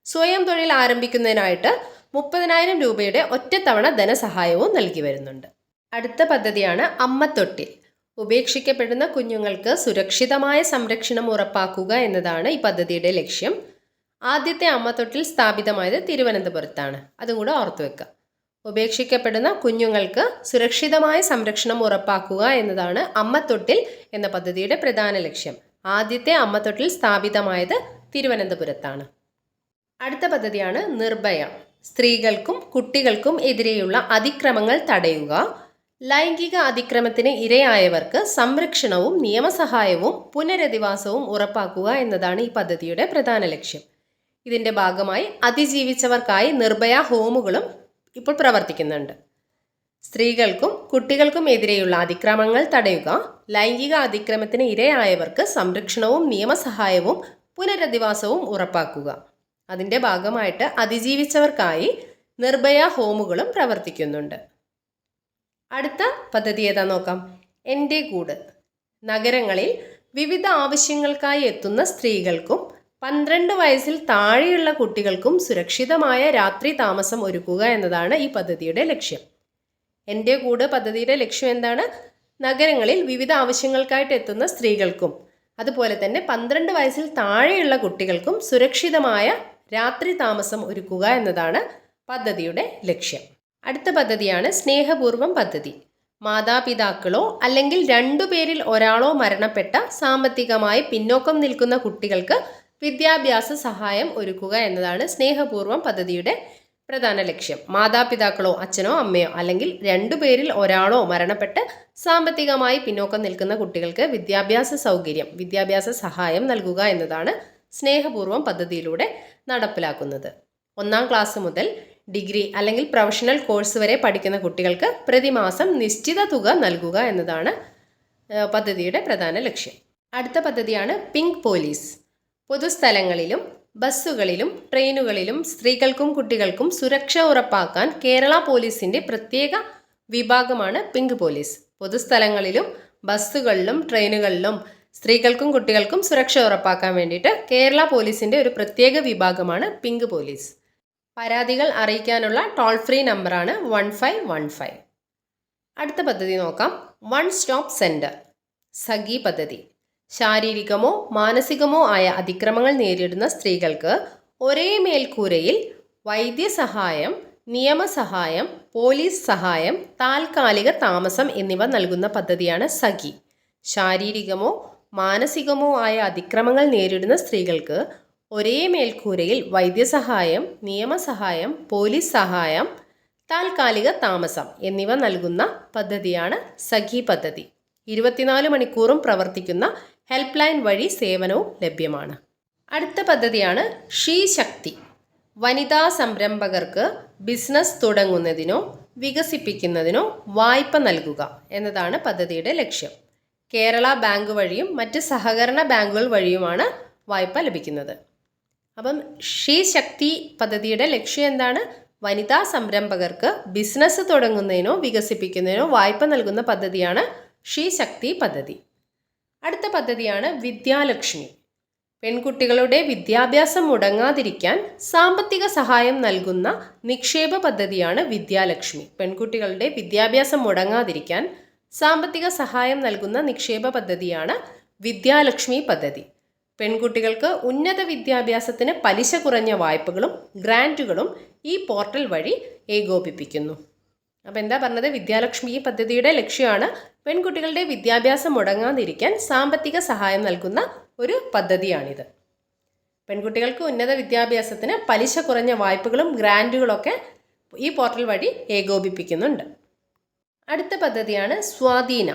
സ്വയം തൊഴിൽ ആരംഭിക്കുന്നതിനായിട്ട് 30,000 രൂപയുടെ ഒറ്റത്തവണ ധനസഹായവും നൽകി വരുന്നുണ്ട്. അടുത്ത പദ്ധതിയാണ് അമ്മത്തൊട്ടിൽ. ഉപേക്ഷിക്കപ്പെടുന്ന കുഞ്ഞുങ്ങൾക്ക് സുരക്ഷിതമായ സംരക്ഷണം ഉറപ്പാക്കുക എന്നതാണ് ഈ പദ്ധതിയുടെ ലക്ഷ്യം. ആദ്യത്തെ അമ്മത്തൊട്ടിൽ സ്ഥാപിതമായത് തിരുവനന്തപുരത്താണ്. അതും കൂടെ ഓർത്തു വെക്കുക. ഉപേക്ഷിക്കപ്പെടുന്ന കുഞ്ഞുങ്ങൾക്ക് സുരക്ഷിതമായ സംരക്ഷണം ഉറപ്പാക്കുക എന്നതാണ് അമ്മത്തൊട്ടിൽ എന്ന പദ്ധതിയുടെ പ്രധാന ലക്ഷ്യം. ആദ്യത്തെ അമ്മത്തൊട്ടിൽ സ്ഥാപിതമായത് തിരുവനന്തപുരത്താണ്. അടുത്ത പദ്ധതിയാണ് നിർഭയ. സ്ത്രീകൾക്കും കുട്ടികൾക്കും എതിരെയുള്ള അതിക്രമങ്ങൾ തടയുക, ലൈംഗിക അതിക്രമത്തിന് ഇരയായവർക്ക് സംരക്ഷണവും നിയമസഹായവും പുനരധിവാസവും ഉറപ്പാക്കുക എന്നതാണ് ഈ പദ്ധതിയുടെ പ്രധാന ലക്ഷ്യം. ഇതിൻ്റെ ഭാഗമായി അതിജീവിച്ചവർക്കായി നിർഭയ ഹോമുകളും ഇപ്പോൾ പ്രവർത്തിക്കുന്നുണ്ട്. സ്ത്രീകൾക്കും കുട്ടികൾക്കും എതിരെയുള്ള അതിക്രമങ്ങൾ തടയുക, ലൈംഗിക അതിക്രമത്തിന് ഇരയായവർക്ക് സംരക്ഷണവും നിയമസഹായവും പുനരധിവാസവും ഉറപ്പാക്കുക. അതിൻ്റെ ഭാഗമായിട്ട് അതിജീവിച്ചവർക്കായി നിർഭയ ഹോമുകളും പ്രവർത്തിക്കുന്നുണ്ട്. അടുത്ത പദ്ധതി ഏതാ നോക്കാം. എൻ്റെ കൂട്. നഗരങ്ങളിൽ വിവിധ ആവശ്യങ്ങൾക്കായി എത്തുന്ന സ്ത്രീകൾക്കും 12 വയസ്സിൽ താഴെയുള്ള കുട്ടികൾക്കും സുരക്ഷിതമായ രാത്രി താമസം ഒരുക്കുക എന്നതാണ് ഈ പദ്ധതിയുടെ ലക്ഷ്യം. എൻ്റെ കൂട് പദ്ധതിയുടെ ലക്ഷ്യം എന്താണ്? നഗരങ്ങളിൽ വിവിധ ആവശ്യങ്ങൾക്കായിട്ട് എത്തുന്ന സ്ത്രീകൾക്കും അതുപോലെ തന്നെ 12 വയസ്സിൽ താഴെയുള്ള കുട്ടികൾക്കും സുരക്ഷിതമായ രാത്രി താമസം ഒരുക്കുക എന്നതാണ് പദ്ധതിയുടെ ലക്ഷ്യം. അടുത്ത പദ്ധതിയാണ് സ്നേഹപൂർവം പദ്ധതി. മാതാപിതാക്കളോ അല്ലെങ്കിൽ 2 പേരിൽ ഒരാളോ മരണപ്പെട്ട സാമ്പത്തികമായി പിന്നോക്കം നിൽക്കുന്ന കുട്ടികൾക്ക് വിദ്യാഭ്യാസ സഹായം ഒരുക്കുക എന്നതാണ് സ്നേഹപൂർവം പദ്ധതിയുടെ പ്രധാന ലക്ഷ്യം. മാതാപിതാക്കളോ അച്ഛനോ അമ്മയോ അല്ലെങ്കിൽ 2 പേരിൽ ഒരാളോ മരണപ്പെട്ട് സാമ്പത്തികമായി പിന്നോക്കം നിൽക്കുന്ന കുട്ടികൾക്ക് വിദ്യാഭ്യാസ സഹായം നൽകുക എന്നതാണ് സ്നേഹപൂർവം പദ്ധതിയിലൂടെ നടപ്പിലാക്കുന്നത്. 1-ാം ക്ലാസ് മുതൽ ഡിഗ്രി അല്ലെങ്കിൽ പ്രൊഫഷണൽ കോഴ്സ് വരെ പഠിക്കുന്ന കുട്ടികൾക്ക് പ്രതിമാസം നിശ്ചിത തുക നൽകുക എന്നതാണ് പദ്ധതിയുടെ പ്രധാന ലക്ഷ്യം. അടുത്ത പദ്ധതിയാണ് പിങ്ക് പോലീസ്. പൊതുസ്ഥലങ്ങളിലും ബസ്സുകളിലും ട്രെയിനുകളിലും സ്ത്രീകൾക്കും കുട്ടികൾക്കും സുരക്ഷ ഉറപ്പാക്കാൻ കേരള പോലീസിൻ്റെ പ്രത്യേക വിഭാഗമാണ് പിങ്ക് പോലീസ്. പൊതുസ്ഥലങ്ങളിലും ബസ്സുകളിലും ട്രെയിനുകളിലും സ്ത്രീകൾക്കും കുട്ടികൾക്കും സുരക്ഷ ഉറപ്പാക്കാൻ വേണ്ടിയിട്ട് കേരള പോലീസിൻ്റെ ഒരു പ്രത്യേക വിഭാഗമാണ് പിങ്ക് പോലീസ്. പരാതികൾ അറിയിക്കാനുള്ള ടോൾ ഫ്രീ നമ്പറാണ് 1515. അടുത്ത പദ്ധതി നോക്കാം. One stop centre. സഖി പദ്ധതി. ശാരീരികമോ മാനസികമോ ആയ അതിക്രമങ്ങൾ നേരിടുന്ന സ്ത്രീകൾക്ക് ഒരേ മേൽക്കൂരയിൽ വൈദ്യസഹായം, നിയമസഹായം, പോലീസ് സഹായം, താൽക്കാലിക താമസം എന്നിവ നൽകുന്ന പദ്ധതിയാണ് സഖി. ശാരീരികമോ മാനസികമോ ആയ അതിക്രമങ്ങൾ നേരിടുന്ന സ്ത്രീകൾക്ക് ഒരേ മേൽക്കൂരയിൽ വൈദ്യസഹായം, നിയമസഹായം, പോലീസ് സഹായം, താൽക്കാലിക താമസം എന്നിവ നൽകുന്ന പദ്ധതിയാണ് സഖി പദ്ധതി. 24 മണിക്കൂറും പ്രവർത്തിക്കുന്ന ഹെൽപ്പ് ലൈൻ വഴി സേവനവും ലഭ്യമാണ്. അടുത്ത പദ്ധതിയാണ് ഷീ ശക്തി. വനിതാ സംരംഭകർക്ക് ബിസിനസ് തുടങ്ങുന്നതിനോ വികസിപ്പിക്കുന്നതിനോ വായ്പ നൽകുക എന്നതാണ് പദ്ധതിയുടെ ലക്ഷ്യം. കേരള ബാങ്ക് വഴിയും മറ്റ് സഹകരണ ബാങ്കുകൾ വഴിയുമാണ് വായ്പ ലഭിക്കുന്നത്. അപ്പം ഷീ ശക്തി പദ്ധതിയുടെ ലക്ഷ്യം എന്താണ്? വനിതാ സംരംഭകർക്ക് ബിസിനസ് തുടങ്ങുന്നതിനോ വികസിപ്പിക്കുന്നതിനോ വായ്പ നൽകുന്ന പദ്ധതിയാണ് ഷീ ശക്തി പദ്ധതി. അടുത്ത പദ്ധതിയാണ് വിദ്യാലക്ഷ്മി. പെൺകുട്ടികളുടെ വിദ്യാഭ്യാസം മുടങ്ങാതിരിക്കാൻ സാമ്പത്തിക സഹായം നൽകുന്ന നിക്ഷേപ പദ്ധതിയാണ് വിദ്യാലക്ഷ്മി. പെൺകുട്ടികളുടെ വിദ്യാഭ്യാസം മുടങ്ങാതിരിക്കാൻ സാമ്പത്തിക സഹായം നൽകുന്ന നിക്ഷേപ പദ്ധതിയാണ് വിദ്യാലക്ഷ്മി പദ്ധതി. പെൺകുട്ടികൾക്ക് ഉന്നത വിദ്യാഭ്യാസത്തിന് പലിശ കുറഞ്ഞ വായ്പകളും ഗ്രാൻറ്റുകളും ഈ പോർട്ടൽ വഴി ഏകോപിപ്പിക്കുന്നു. അപ്പോൾ എന്താ പറഞ്ഞത്? വിദ്യാലക്ഷ്മി പദ്ധതിയുടെ ലക്ഷ്യമാണ് പെൺകുട്ടികളുടെ വിദ്യാഭ്യാസം മുടങ്ങാതിരിക്കാൻ സാമ്പത്തിക സഹായം നൽകുന്ന ഒരു പദ്ധതിയാണിത്. പെൺകുട്ടികൾക്ക് ഉന്നത വിദ്യാഭ്യാസത്തിന് പലിശ കുറഞ്ഞ വായ്പകളും ഗ്രാൻറ്റുകളൊക്കെ ഈ പോർട്ടൽ വഴി ഏകോപിപ്പിക്കുന്നുണ്ട്. അടുത്ത പദ്ധതിയാണ് സ്വാധീന.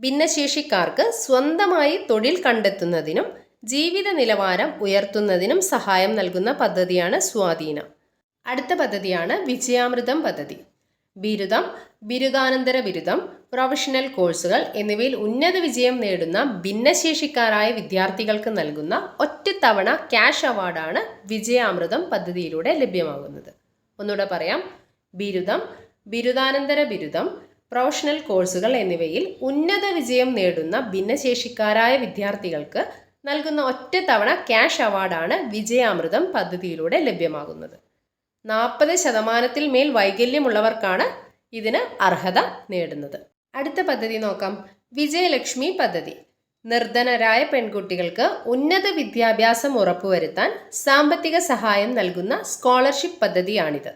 ഭിന്നശേഷിക്കാർക്ക് സ്വന്തമായി തൊഴിൽ കണ്ടെത്തുന്നതിനും ജീവിത നിലവാരം ഉയർത്തുന്നതിനും സഹായം നൽകുന്ന പദ്ധതിയാണ് സ്വാധീന. അടുത്ത പദ്ധതിയാണ് വിജയാമൃതം പദ്ധതി. ബിരുദം, ബിരുദാനന്തര ബിരുദം, പ്രൊഫഷണൽ കോഴ്സുകൾ എന്നിവയിൽ ഉന്നത വിജയം നേടുന്ന ഭിന്നശേഷിക്കാരായ വിദ്യാർത്ഥികൾക്ക് നൽകുന്ന ഒറ്റത്തവണ ക്യാഷ് അവാർഡാണ് വിജയാമൃതം പദ്ധതിയിലൂടെ ലഭ്യമാകുന്നത്. ഒന്നുകൂടെ പറയാം. ബിരുദം, ബിരുദാനന്തര ബിരുദം, പ്രൊഫഷണൽ കോഴ്സുകൾ എന്നിവയിൽ ഉന്നത വിജയം നേടുന്ന ഭിന്നശേഷിക്കാരായ വിദ്യാർത്ഥികൾക്ക് നൽകുന്ന ഒറ്റത്തവണ ക്യാഷ് അവാർഡാണ് വിജയാമൃതം പദ്ധതിയിലൂടെ ലഭ്യമാകുന്നത്. 40% മേൽ വൈകല്യമുള്ളവർക്കാണ് ഇതിന് അർഹത നേടുന്നത്. അടുത്ത പദ്ധതി നോക്കാം. വിജയലക്ഷ്മി പദ്ധതി. നിർധനരായ പെൺകുട്ടികൾക്ക് ഉന്നത വിദ്യാഭ്യാസം ഉറപ്പുവരുത്താൻ സാമ്പത്തിക സഹായം നൽകുന്ന സ്കോളർഷിപ്പ് പദ്ധതിയാണിത്.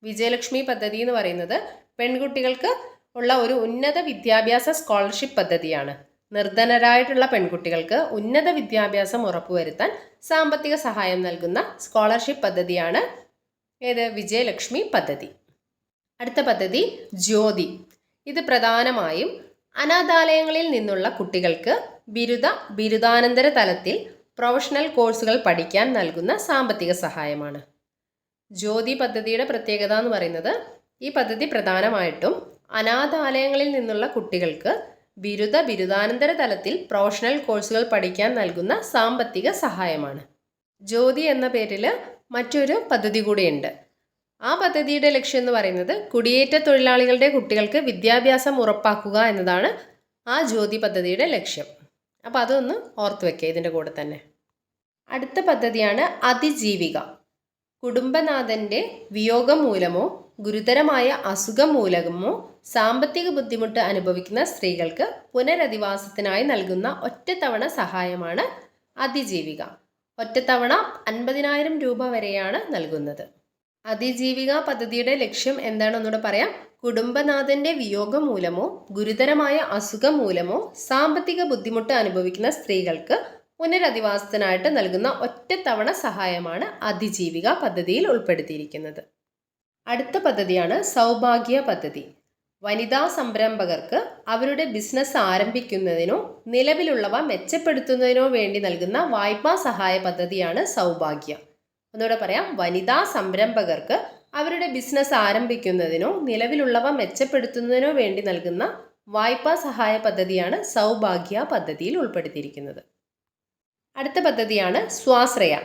വിജയലക്ഷ്മി പദ്ധതി എന്ന് പറയുന്നത് പെൺകുട്ടികൾക്ക് ഉള്ള ഒരു ഉന്നത വിദ്യാഭ്യാസ സ്കോളർഷിപ്പ് പദ്ധതിയാണ്. നിർധനരായിട്ടുള്ള പെൺകുട്ടികൾക്ക് ഉന്നത വിദ്യാഭ്യാസം ഉറപ്പുവരുത്താൻ സാമ്പത്തിക സഹായം നൽകുന്ന സ്കോളർഷിപ്പ് പദ്ധതിയാണ് വിജയലക്ഷ്മി പദ്ധതി. അടുത്ത പദ്ധതി ജ്യോതി. ഇത് പ്രധാനമായും അനാഥാലയങ്ങളിൽ നിന്നുള്ള കുട്ടികൾക്ക് ബിരുദാനന്തര തലത്തിൽ പ്രൊഫഷണൽ കോഴ്സുകൾ പഠിക്കാൻ നൽകുന്ന സാമ്പത്തിക സഹായമാണ്. ജ്യോതി പദ്ധതിയുടെ പ്രത്യേകത എന്ന് പറയുന്നത് ഈ പദ്ധതി പ്രധാനമായിട്ടും അനാഥാലയങ്ങളിൽ നിന്നുള്ള കുട്ടികൾക്ക് ബിരുദാനന്തര തലത്തിൽ പ്രൊഫഷണൽ കോഴ്സുകൾ പഠിക്കാൻ നൽകുന്ന സാമ്പത്തിക സഹായമാണ്. ജ്യോതി എന്ന പേരിൽ മറ്റൊരു പദ്ധതി കൂടിയുണ്ട്. ആ പദ്ധതിയുടെ ലക്ഷ്യം എന്ന് പറയുന്നത് കുടിയേറ്റ തൊഴിലാളികളുടെ കുട്ടികൾക്ക് വിദ്യാഭ്യാസം ഉറപ്പാക്കുക എന്നതാണ് ആ ജ്യോതി പദ്ധതിയുടെ ലക്ഷ്യം. അപ്പോൾ അതൊന്ന് ഓർത്തു വയ്ക്കുക ഇതിൻ്റെ കൂടെ തന്നെ. അടുത്ത പദ്ധതിയാണ് അതിജീവിക. കുടുംബനാഥൻ്റെ വിയോഗം മൂലമോ ഗുരുതരമായ അസുഖം മൂലമോ സാമ്പത്തിക ബുദ്ധിമുട്ട് അനുഭവിക്കുന്ന സ്ത്രീകൾക്ക് പുനരധിവാസത്തിനായി നൽകുന്ന ഒറ്റത്തവണ സഹായമാണ് അതിജീവിക. ഒറ്റത്തവണ 50,000 രൂപ വരെയാണ് നൽകുന്നത്. അതിജീവിക പദ്ധതിയുടെ ലക്ഷ്യം എന്താണെന്നൂടെ പറയാം. കുടുംബനാഥൻ്റെ വിയോഗം മൂലമോ ഗുരുതരമായ അസുഖം മൂലമോ സാമ്പത്തിക ബുദ്ധിമുട്ട് അനുഭവിക്കുന്ന സ്ത്രീകൾക്ക് പുനരധിവാസത്തിനായിട്ട് നൽകുന്ന ഒറ്റത്തവണ സഹായമാണ് അതിജീവിക പദ്ധതിയിൽ ഉൾപ്പെടുത്തിയിരിക്കുന്നത്. അടുത്ത പദ്ധതിയാണ് സൗഭാഗ്യ പദ്ധതി. വനിതാ സംരംഭകർക്ക് അവരുടെ ബിസിനസ് ആരംഭിക്കുന്നതിനോ നിലവിലുള്ളവ മെച്ചപ്പെടുത്തുന്നതിനോ വേണ്ടി നൽകുന്ന വായ്പാ സഹായ പദ്ധതിയാണ് സൗഭാഗ്യ. ഒന്നുകൂടെ പറയാം. വനിതാ സംരംഭകർക്ക് അവരുടെ ബിസിനസ് ആരംഭിക്കുന്നതിനോ നിലവിലുള്ളവ മെച്ചപ്പെടുത്തുന്നതിനോ വേണ്ടി നൽകുന്ന വായ്പാ സഹായ പദ്ധതിയാണ് സൗഭാഗ്യ പദ്ധതിയിൽ ഉൾപ്പെടുത്തിയിരിക്കുന്നത്. അടുത്ത പദ്ധതിയാണ് സ്വാശ്രയ.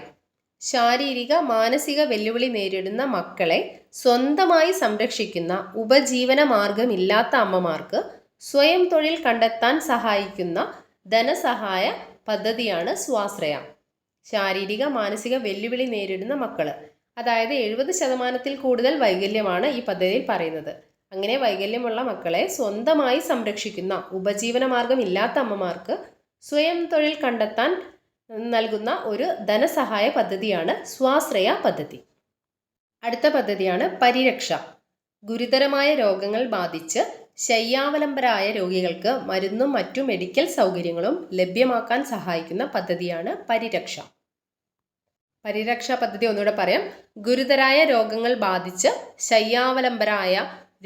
ശാരീരിക മാനസിക വെല്ലുവിളി നേരിടുന്ന മക്കളെ സ്വന്തമായി സംരക്ഷിക്കുന്ന ഉപജീവന മാർഗമില്ലാത്ത അമ്മമാർക്ക് സ്വയം തൊഴിൽ കണ്ടെത്താൻ സഹായിക്കുന്ന ധനസഹായ പദ്ധതിയാണ് സ്വാശ്രയ. ശാരീരിക മാനസിക വെല്ലുവിളി നേരിടുന്ന മക്കൾ, അതായത് 70% കൂടുതൽ വൈകല്യമാണ് ഈ പദ്ധതിയിൽ പറയുന്നത്. അങ്ങനെ വൈകല്യമുള്ള മക്കളെ സ്വന്തമായി സംരക്ഷിക്കുന്ന ഉപജീവന മാർഗമില്ലാത്ത അമ്മമാർക്ക് സ്വയം തൊഴിൽ കണ്ടെത്താൻ നൽകുന്ന ഒരു ധനസഹായ പദ്ധതിയാണ് സ്വാശ്രയ പദ്ധതി. അടുത്ത പദ്ധതിയാണ് പരിരക്ഷ. ഗുരുതരമായ രോഗങ്ങൾ ബാധിച്ച് ശയ്യാവലംബരായ രോഗികൾക്ക് മരുന്നും മറ്റു മെഡിക്കൽ സൗകര്യങ്ങളും ലഭ്യമാക്കാൻ സഹായിക്കുന്ന പദ്ധതിയാണ് പരിരക്ഷ. പരിരക്ഷ പദ്ധതി ഒന്നുകൂടെ പറയാം. ഗുരുതരായ രോഗങ്ങൾ ബാധിച്ച് ശയ്യാവലംബരായ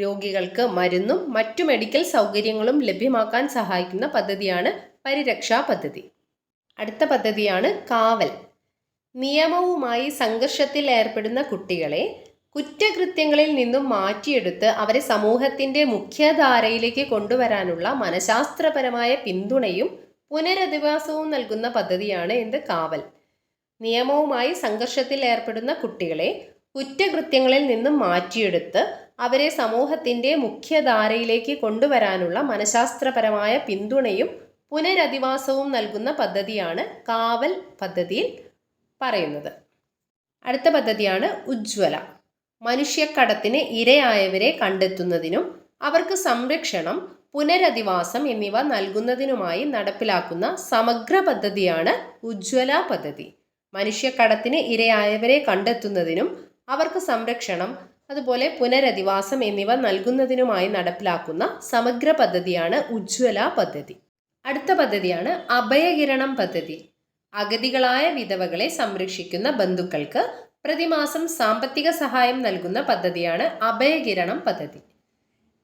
രോഗികൾക്ക് മരുന്നും മറ്റു മെഡിക്കൽ സൗകര്യങ്ങളും ലഭ്യമാക്കാൻ സഹായിക്കുന്ന പദ്ധതിയാണ് പരിരക്ഷാ പദ്ധതി. അടുത്ത പദ്ധതിയാണ് കാവൽ. നിയമവുമായി സംഘർഷത്തിൽ ഏർപ്പെടുന്ന കുട്ടികളെ കുറ്റകൃത്യങ്ങളിൽ നിന്നും മാറ്റിയെടുത്ത് അവരെ സമൂഹത്തിൻ്റെ മുഖ്യധാരയിലേക്ക് കൊണ്ടുവരാനുള്ള മനഃശാസ്ത്രപരമായ പിന്തുണയും പുനരധിവാസവും നൽകുന്ന പദ്ധതിയാണ് കാവൽ. നിയമവുമായി സംഘർഷത്തിൽ ഏർപ്പെടുന്ന കുട്ടികളെ കുറ്റകൃത്യങ്ങളിൽ നിന്നും മാറ്റിയെടുത്ത് അവരെ സമൂഹത്തിൻ്റെ മുഖ്യധാരയിലേക്ക് കൊണ്ടുവരാനുള്ള മനഃശാസ്ത്രപരമായ പിന്തുണയും പുനരധിവാസവും നൽകുന്ന പദ്ധതിയാണ് കാവൽ പദ്ധതിയിൽ പറയുന്നത്. അടുത്ത പദ്ധതിയാണ് ഉജ്ജ്വല. മനുഷ്യക്കടത്തിന് ഇരയായവരെ കണ്ടെത്തുന്നതിനും അവർക്ക് സംരക്ഷണം, പുനരധിവാസം എന്നിവ നൽകുന്നതിനുമായി നടപ്പിലാക്കുന്ന സമഗ്ര പദ്ധതിയാണ് ഉജ്ജ്വല പദ്ധതി. മനുഷ്യക്കടത്തിന് ഇരയായവരെ കണ്ടെത്തുന്നതിനും അവർക്ക് സംരക്ഷണം, അതുപോലെ പുനരധിവാസം എന്നിവ നൽകുന്നതിനുമായി നടപ്പിലാക്കുന്ന സമഗ്ര പദ്ധതിയാണ് ഉജ്ജ്വല പദ്ധതി. അടുത്ത പദ്ധതിയാണ് അഭയകിരണം പദ്ധതി. അഗതികളായ വിധവകളെ സംരക്ഷിക്കുന്ന ബന്ധുക്കൾക്ക് പ്രതിമാസം സാമ്പത്തിക സഹായം നൽകുന്ന പദ്ധതിയാണ് അഭയകിരണം പദ്ധതി.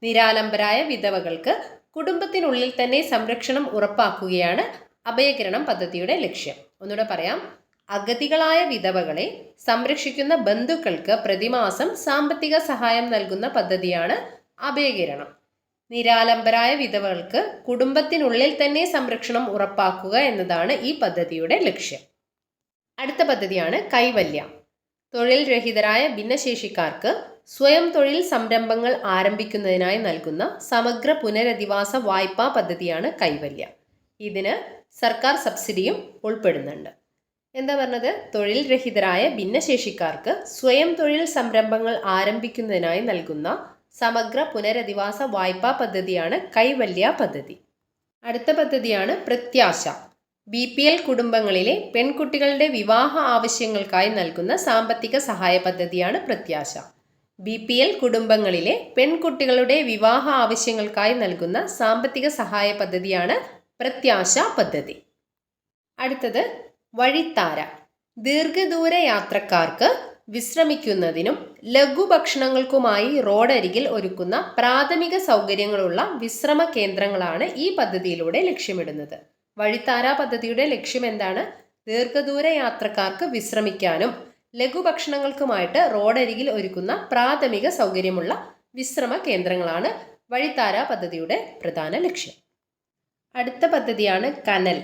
നിരാലംബരായ വിധവകൾക്ക് കുടുംബത്തിനുള്ളിൽ തന്നെ സംരക്ഷണം ഉറപ്പാക്കുകയാണ് അഭയകിരണം പദ്ധതിയുടെ ലക്ഷ്യം. ഒന്നുകൂടെ പറയാം. അഗതികളായ വിധവകളെ സംരക്ഷിക്കുന്ന ബന്ധുക്കൾക്ക് പ്രതിമാസം സാമ്പത്തിക സഹായം നൽകുന്ന പദ്ധതിയാണ് അഭയകിരണം. നിരാലംബരായ വിധവകൾക്ക് കുടുംബത്തിനുള്ളിൽ തന്നെ സംരക്ഷണം ഉറപ്പാക്കുക എന്നതാണ് ഈ പദ്ധതിയുടെ ലക്ഷ്യം. അടുത്ത പദ്ധതിയാണ് കൈവല്യ. തൊഴിൽ രഹിതരായ ഭിന്നശേഷിക്കാർക്ക് സ്വയം തൊഴിൽ സംരംഭങ്ങൾ ആരംഭിക്കുന്നതിനായി നൽകുന്ന സമഗ്ര പുനരധിവാസ വായ്പാ പദ്ധതിയാണ് കൈവല്യ. ഇതിന് സർക്കാർ സബ്സിഡിയും ഉൾപ്പെടുന്നുണ്ട്. എന്താ പറഞ്ഞത്? തൊഴിൽ രഹിതരായ ഭിന്നശേഷിക്കാർക്ക് സ്വയം തൊഴിൽ സംരംഭങ്ങൾ ആരംഭിക്കുന്നതിനായി നൽകുന്ന സമഗ്ര പുനരധിവാസ വായ്പാ പദ്ധതിയാണ് കൈവല്യ പദ്ധതി. അടുത്ത പദ്ധതിയാണ് പ്രത്യാശ. BPL കുടുംബങ്ങളിലെ പെൺകുട്ടികളുടെ വിവാഹ ആവശ്യങ്ങൾക്കായി നൽകുന്ന സാമ്പത്തിക സഹായ പദ്ധതിയാണ് പ്രത്യാശ. BPL കുടുംബങ്ങളിലെ പെൺകുട്ടികളുടെ വിവാഹ ആവശ്യങ്ങൾക്കായി നൽകുന്ന സാമ്പത്തിക സഹായ പദ്ധതിയാണ് പ്രത്യാശ പദ്ധതി. അടുത്തത് വഴിത്താര. ദീർഘദൂര യാത്രക്കാർക്ക് വിശ്രമിക്കുന്നതിനും ലഘുഭക്ഷണങ്ങൾക്കുമായി റോഡരികിൽ ഒരുക്കുന്ന പ്രാഥമിക സൗകര്യങ്ങളുള്ള വിശ്രമ കേന്ദ്രങ്ങളാണ് ഈ പദ്ധതിയിലൂടെ ലക്ഷ്യമിടുന്നത്. വഴിത്താര പദ്ധതിയുടെ ലക്ഷ്യം എന്താണ്? ദീർഘദൂര യാത്രക്കാർക്ക് വിശ്രമിക്കാനും ലഘുഭക്ഷണങ്ങൾക്കുമായിട്ട് റോഡരികിൽ ഒരുക്കുന്ന പ്രാഥമിക സൗകര്യമുള്ള വിശ്രമ കേന്ദ്രങ്ങളാണ് വഴിത്താര പദ്ധതിയുടെ പ്രധാന ലക്ഷ്യം. അടുത്ത പദ്ധതിയാണ് കനൽ.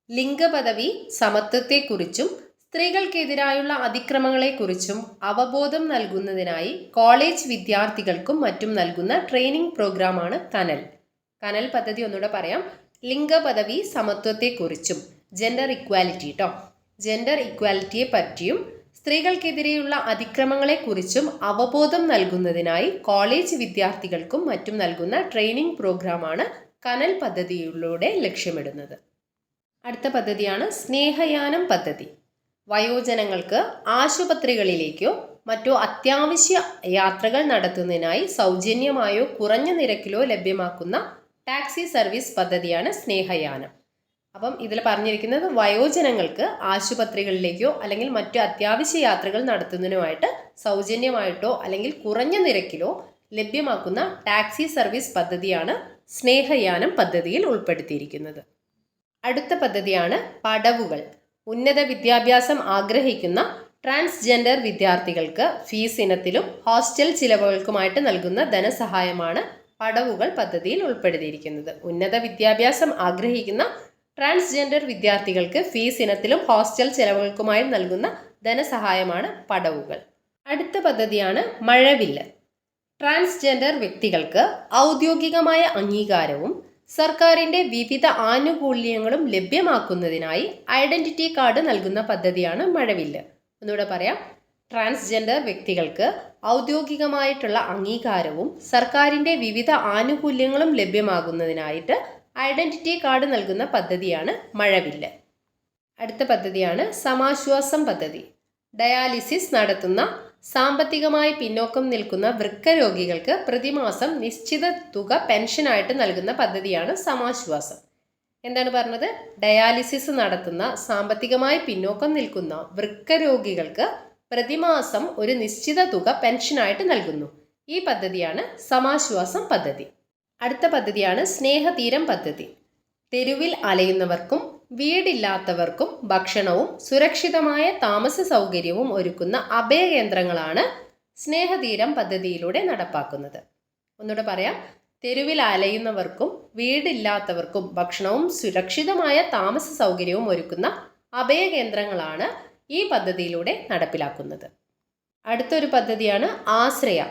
ലിംഗപദവി സമത്വത്തെക്കുറിച്ചും സ്ത്രീകൾക്കെതിരായുള്ള അതിക്രമങ്ങളെക്കുറിച്ചും അവബോധം നൽകുന്നതിനായി കോളേജ് വിദ്യാർത്ഥികൾക്കും മറ്റും നൽകുന്ന ട്രെയിനിങ് പ്രോഗ്രാമാണ് കനൽ. കനൽ പദ്ധതി ഒന്നുകൂടെ പറയാം. ലിംഗപദവി സമത്വത്തെക്കുറിച്ചും ജെൻഡർ ഇക്വാലിറ്റി ജെൻഡർ ഇക്വാലിറ്റിയെ പറ്റിയും സ്ത്രീകൾക്കെതിരെയുള്ള അതിക്രമങ്ങളെക്കുറിച്ചും അവബോധം നൽകുന്നതിനായി കോളേജ് വിദ്യാർത്ഥികൾക്കും മറ്റും നൽകുന്ന ട്രെയിനിങ് പ്രോഗ്രാമാണ് കനൽ പദ്ധതിയിലൂടെ ലക്ഷ്യമിടുന്നത്. അടുത്ത പദ്ധതിയാണ് സ്നേഹയാനം പദ്ധതി. വയോജനങ്ങൾക്ക് ആശുപത്രികളിലേക്കോ മറ്റോ അത്യാവശ്യ യാത്രകൾ നടത്തുന്നതിനായി സൗജന്യമായോ കുറഞ്ഞ നിരക്കിലോ ലഭ്യമാക്കുന്ന ടാക്സി സർവീസ് പദ്ധതിയാണ് സ്നേഹയാനം. അപ്പം ഇതിൽ പറഞ്ഞിരിക്കുന്നത് വയോജനങ്ങൾക്ക് ആശുപത്രികളിലേക്കോ അല്ലെങ്കിൽ മറ്റു അത്യാവശ്യ യാത്രകൾ നടത്തുന്നതിനുമായിട്ട് സൗജന്യമായിട്ടോ അല്ലെങ്കിൽ കുറഞ്ഞ നിരക്കിലോ ലഭ്യമാക്കുന്ന ടാക്സി സർവീസ് പദ്ധതിയാണ് സ്നേഹയാനം പദ്ധതിയിൽ ഉൾപ്പെടുത്തിയിരിക്കുന്നത്. അടുത്ത പദ്ധതിയാണ് പടവുകൾ. ഉന്നത വിദ്യാഭ്യാസം ആഗ്രഹിക്കുന്ന ട്രാൻസ്ജെൻഡർ വിദ്യാർത്ഥികൾക്ക് ഫീസ് ഇനത്തിലും ഹോസ്റ്റൽ ചിലവുകൾക്കുമായിട്ട് നൽകുന്ന ധനസഹായമാണ് പടവുകൾ പദ്ധതിയിൽ ഉൾപ്പെടുത്തിയിരിക്കുന്നത്. ഉന്നത വിദ്യാഭ്യാസം ആഗ്രഹിക്കുന്ന ട്രാൻസ്ജെൻഡർ വിദ്യാർത്ഥികൾക്ക് ഫീസ് ഇനത്തിലും ഹോസ്റ്റൽ ചിലവുകൾക്കുമായി നൽകുന്ന ധനസഹായമാണ് പടവുകൾ. അടുത്ത പദ്ധതിയാണ് മഴവില്ല്. ട്രാൻസ്ജെൻഡർ വ്യക്തികൾക്ക് ഔദ്യോഗികമായ അംഗീകാരവും സർക്കാരിൻ്റെ വിവിധ ആനുകൂല്യങ്ങളും ലഭ്യമാക്കുന്നതിനായി ഐഡന്റിറ്റി കാർഡ് നൽകുന്ന പദ്ധതിയാണ് മഴവില്ല്. ഒന്നുകൂടെ പറയാം. ട്രാൻസ്ജെൻഡർ വ്യക്തികൾക്ക് ഔദ്യോഗികമായിട്ടുള്ള അംഗീകാരവും സർക്കാരിൻ്റെ വിവിധ ആനുകൂല്യങ്ങളും ലഭ്യമാകുന്നതിനായിട്ട് ഐഡന്റിറ്റി കാർഡ് നൽകുന്ന പദ്ധതിയാണ് മഴവില്ല്. അടുത്ത പദ്ധതിയാണ് സമാശ്വാസം പദ്ധതി. ഡയാലിസിസ് നടത്തുന്ന സാമ്പത്തികമായി പിന്നോക്കം നിൽക്കുന്ന വൃക്ക രോഗികൾക്ക് പ്രതിമാസം നിശ്ചിത തുക പെൻഷനായിട്ട് നൽകുന്ന പദ്ധതിയാണ് സമാശ്വാസം. എന്താണ് പറഞ്ഞത്? ഡയാലിസിസ് നടത്തുന്ന സാമ്പത്തികമായി പിന്നോക്കം നിൽക്കുന്ന വൃക്ക രോഗികൾക്ക് പ്രതിമാസം ഒരു നിശ്ചിത തുക പെൻഷനായിട്ട് നൽകുന്നു. ഈ പദ്ധതിയാണ് സമാശ്വാസം പദ്ധതി. അടുത്ത പദ്ധതിയാണ് സ്നേഹതീരം പദ്ധതി. തെരുവിൽ അലയുന്നവർക്കും വീടില്ലാത്തവർക്കും ഭക്ഷണവും സുരക്ഷിതമായ താമസ സൗകര്യവും ഒരുക്കുന്ന അഭയകേന്ദ്രങ്ങളാണ് സ്നേഹതീരം പദ്ധതിയിലൂടെ നടപ്പാക്കുന്നത്. ഒന്നുകൂടെ പറയാം. തെരുവിൽ അലയുന്നവർക്കും വീടില്ലാത്തവർക്കും ഭക്ഷണവും സുരക്ഷിതമായ താമസ സൗകര്യവും ഒരുക്കുന്ന അഭയകേന്ദ്രങ്ങളാണ് ഈ പദ്ധതിയിലൂടെ നടപ്പിലാക്കുന്നത്. അടുത്തൊരു പദ്ധതിയാണ് ആശ്രയ.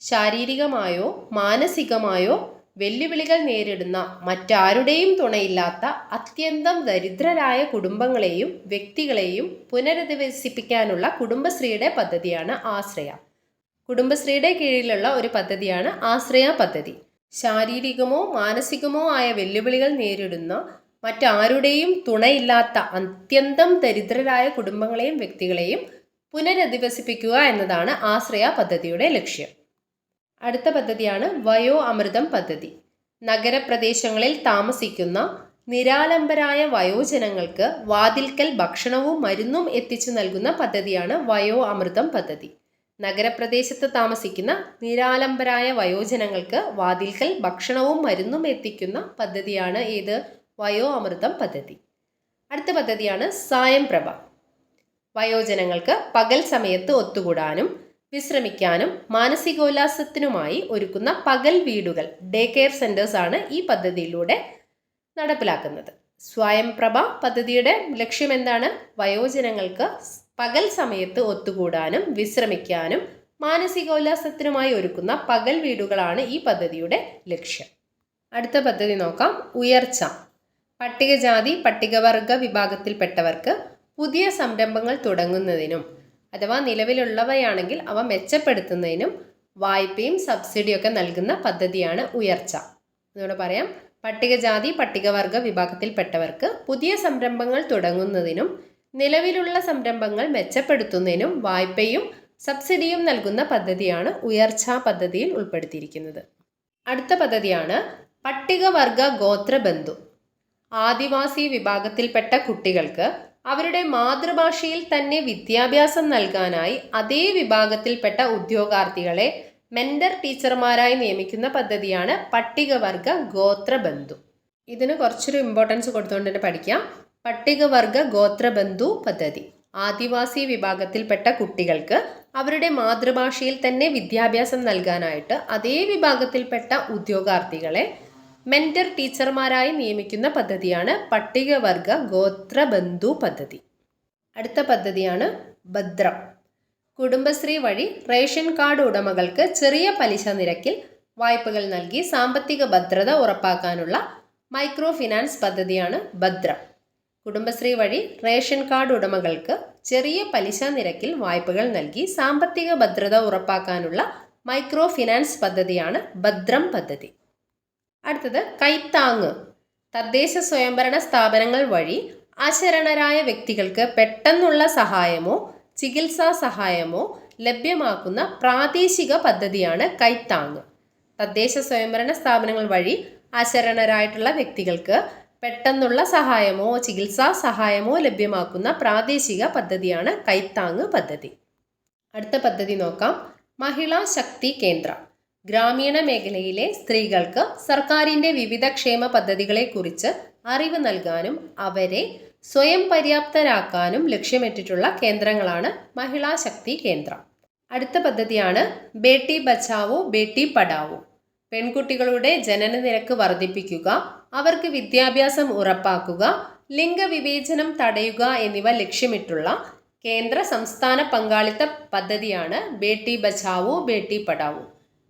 ശാരീരികമായോ മാനസികമായോ വെല്ലുവിളികൾ നേരിടുന്ന മറ്റാരുടെയും തുണയില്ലാത്ത അത്യന്തം ദരിദ്രരായ കുടുംബങ്ങളെയും വ്യക്തികളെയും പുനരധിവസിപ്പിക്കാനുള്ള കുടുംബശ്രീയുടെ പദ്ധതിയാണ് ആശ്രയ. കുടുംബശ്രീയുടെ കീഴിലുള്ള ഒരു പദ്ധതിയാണ് ആശ്രയ പദ്ധതി. ശാരീരികമോ മാനസികമോ ആയ വെല്ലുവിളികൾ നേരിടുന്ന മറ്റാരുടെയും തുണയില്ലാത്ത അത്യന്തം ദരിദ്രരായ കുടുംബങ്ങളെയും വ്യക്തികളെയും പുനരധിവസിപ്പിക്കുക എന്നതാണ് ആശ്രയ പദ്ധതിയുടെ ലക്ഷ്യം. അടുത്ത പദ്ധതിയാണ് വയോ അമൃതം പദ്ധതി. നഗരപ്രദേശങ്ങളിൽ താമസിക്കുന്ന നിരാലംബരായ വയോജനങ്ങൾക്ക് വാതിൽക്കൽ ഭക്ഷണവും മരുന്നും എത്തിച്ചു നൽകുന്ന പദ്ധതിയാണ് വയോ അമൃതം പദ്ധതി. നഗരപ്രദേശത്ത് താമസിക്കുന്ന നിരാലംബരായ വയോജനങ്ങൾക്ക് വാതിൽക്കൽ ഭക്ഷണവും മരുന്നും എത്തിക്കുന്ന പദ്ധതിയാണ് ഏത്? വയോ അമൃതം പദ്ധതി. അടുത്ത പദ്ധതിയാണ് സായം പ്രഭ. വയോജനങ്ങൾക്ക് പകൽ സമയത്ത് ഒത്തുകൂടാനും വിശ്രമിക്കാനും മാനസികോല്ലാസത്തിനുമായി ഒരുക്കുന്ന പകൽ വീടുകൾ, ഡേ കെയർ സെൻറ്റേഴ്സ് ആണ് ഈ പദ്ധതിയിലൂടെ നടപ്പിലാക്കുന്നത്. സ്വയംപ്രഭ പദ്ധതിയുടെ ലക്ഷ്യം എന്താണ്? വയോജനങ്ങൾക്ക് പകൽ സമയത്ത് ഒത്തുകൂടാനും വിശ്രമിക്കാനും മാനസികോല്ലാസത്തിനുമായി ഒരുക്കുന്ന പകൽ വീടുകളാണ് ഈ പദ്ധതിയുടെ ലക്ഷ്യം. അടുത്ത പദ്ധതി നോക്കാം. ഉയർച്ച. പട്ടികജാതി പട്ടികവർഗ വിഭാഗത്തിൽപ്പെട്ടവർക്ക് പുതിയ സംരംഭങ്ങൾ തുടങ്ങുന്നതിനും അഥവാ നിലവിലുള്ളവയാണെങ്കിൽ അവ മെച്ചപ്പെടുത്തുന്നതിനും വായ്പയും സബ്സിഡിയൊക്കെ നൽകുന്ന പദ്ധതിയാണ് ഉയർച്ച. എന്നോട് പറയാം. പട്ടികജാതി പട്ടികവർഗ വിഭാഗത്തിൽപ്പെട്ടവർക്ക് പുതിയ സംരംഭങ്ങൾ തുടങ്ങുന്നതിനും നിലവിലുള്ള സംരംഭങ്ങൾ മെച്ചപ്പെടുത്തുന്നതിനും വായ്പയും സബ്സിഡിയും നൽകുന്ന പദ്ധതിയാണ് ഉയർച്ച പദ്ധതിയിൽ ഉൾപ്പെടുത്തിയിരിക്കുന്നത്. അടുത്ത പദ്ധതിയാണ് പട്ടികവർഗ ഗോത്രബന്ധു. ആദിവാസി വിഭാഗത്തിൽപ്പെട്ട കുട്ടികൾക്ക് അവരുടെ മാതൃഭാഷയിൽ തന്നെ വിദ്യാഭ്യാസം നൽകാനായി അതേ വിഭാഗത്തിൽപ്പെട്ട ഉദ്യോഗാർത്ഥികളെ മെന്റർ ടീച്ചർമാരായി നിയമിക്കുന്ന പദ്ധതിയാണ് പട്ടികവർഗ ഗോത്രബന്ധു. ഇതിന് കുറച്ചൊരു ഇമ്പോർട്ടൻസ് കൊടുത്തുകൊണ്ട് തന്നെ പഠിക്കാം. പട്ടികവർഗ ഗോത്രബന്ധു പദ്ധതി ആദിവാസി വിഭാഗത്തിൽപ്പെട്ട കുട്ടികൾക്ക് അവരുടെ മാതൃഭാഷയിൽ തന്നെ വിദ്യാഭ്യാസം നൽകാനായിട്ട് അതേ വിഭാഗത്തിൽപ്പെട്ട ഉദ്യോഗാർത്ഥികളെ മെന്റർ ടീച്ചർമാരായി നിയമിക്കുന്ന പദ്ധതിയാണ് പട്ടികവർഗ ഗോത്രബന്ധു പദ്ധതി. അടുത്ത പദ്ധതിയാണ് ഭദ്രം. കുടുംബശ്രീ വഴി റേഷൻ കാർഡ് ഉടമകൾക്ക് ചെറിയ പലിശ നിരക്കിൽ വായ്പകൾ നൽകി സാമ്പത്തിക ഭദ്രത ഉറപ്പാക്കാനുള്ള മൈക്രോ ഫിനാൻസ് പദ്ധതിയാണ് ഭദ്രം. കുടുംബശ്രീ വഴി റേഷൻ കാർഡ് ഉടമകൾക്ക് ചെറിയ പലിശ നിരക്കിൽ വായ്പകൾ നൽകി സാമ്പത്തിക ഭദ്രത ഉറപ്പാക്കാനുള്ള മൈക്രോ ഫിനാൻസ് പദ്ധതിയാണ് ഭദ്രം പദ്ധതി. അടുത്തത് കൈത്താങ്. തദ്ദേശ സ്വയംഭരണ സ്ഥാപനങ്ങൾ വഴി അശരണരായ വ്യക്തികൾക്ക് പെട്ടെന്നുള്ള സഹായമോ ചികിത്സാ സഹായമോ ലഭ്യമാക്കുന്ന പ്രാദേശിക പദ്ധതിയാണ് കൈത്താങ്. തദ്ദേശ സ്വയംഭരണ സ്ഥാപനങ്ങൾ വഴി അശരണരായിട്ടുള്ള വ്യക്തികൾക്ക് പെട്ടെന്നുള്ള സഹായമോ ചികിത്സാ സഹായമോ ലഭ്യമാക്കുന്ന പ്രാദേശിക പദ്ധതിയാണ് കൈത്താങ് പദ്ധതി. അടുത്ത പദ്ധതി നോക്കാം. മഹിളാ ശക്തി കേന്ദ്ര. ഗ്രാമീണ മേഖലയിലെ സ്ത്രീകൾക്ക് സർക്കാരിൻ്റെ വിവിധ ക്ഷേമ പദ്ധതികളെക്കുറിച്ച് അറിവ് നൽകാനും അവരെ സ്വയം പര്യാപ്തരാക്കാനും ലക്ഷ്യമിട്ടിട്ടുള്ള കേന്ദ്രങ്ങളാണ് മഹിളാ ശക്തി കേന്ദ്രം. അടുത്ത പദ്ധതിയാണ് ബേട്ടി ബച്ചാവോ ബേട്ടി പഠാവോ. പെൺകുട്ടികളുടെ ജനന നിരക്ക് വർദ്ധിപ്പിക്കുക, അവർക്ക് വിദ്യാഭ്യാസം ഉറപ്പാക്കുക, ലിംഗവിവേചനം തടയുക എന്നിവ ലക്ഷ്യമിട്ടുള്ള കേന്ദ്ര സംസ്ഥാന പങ്കാളിത്ത പദ്ധതിയാണ് ബേട്ടി ബച്ചാവോ ബേട്ടി പഠാവോ.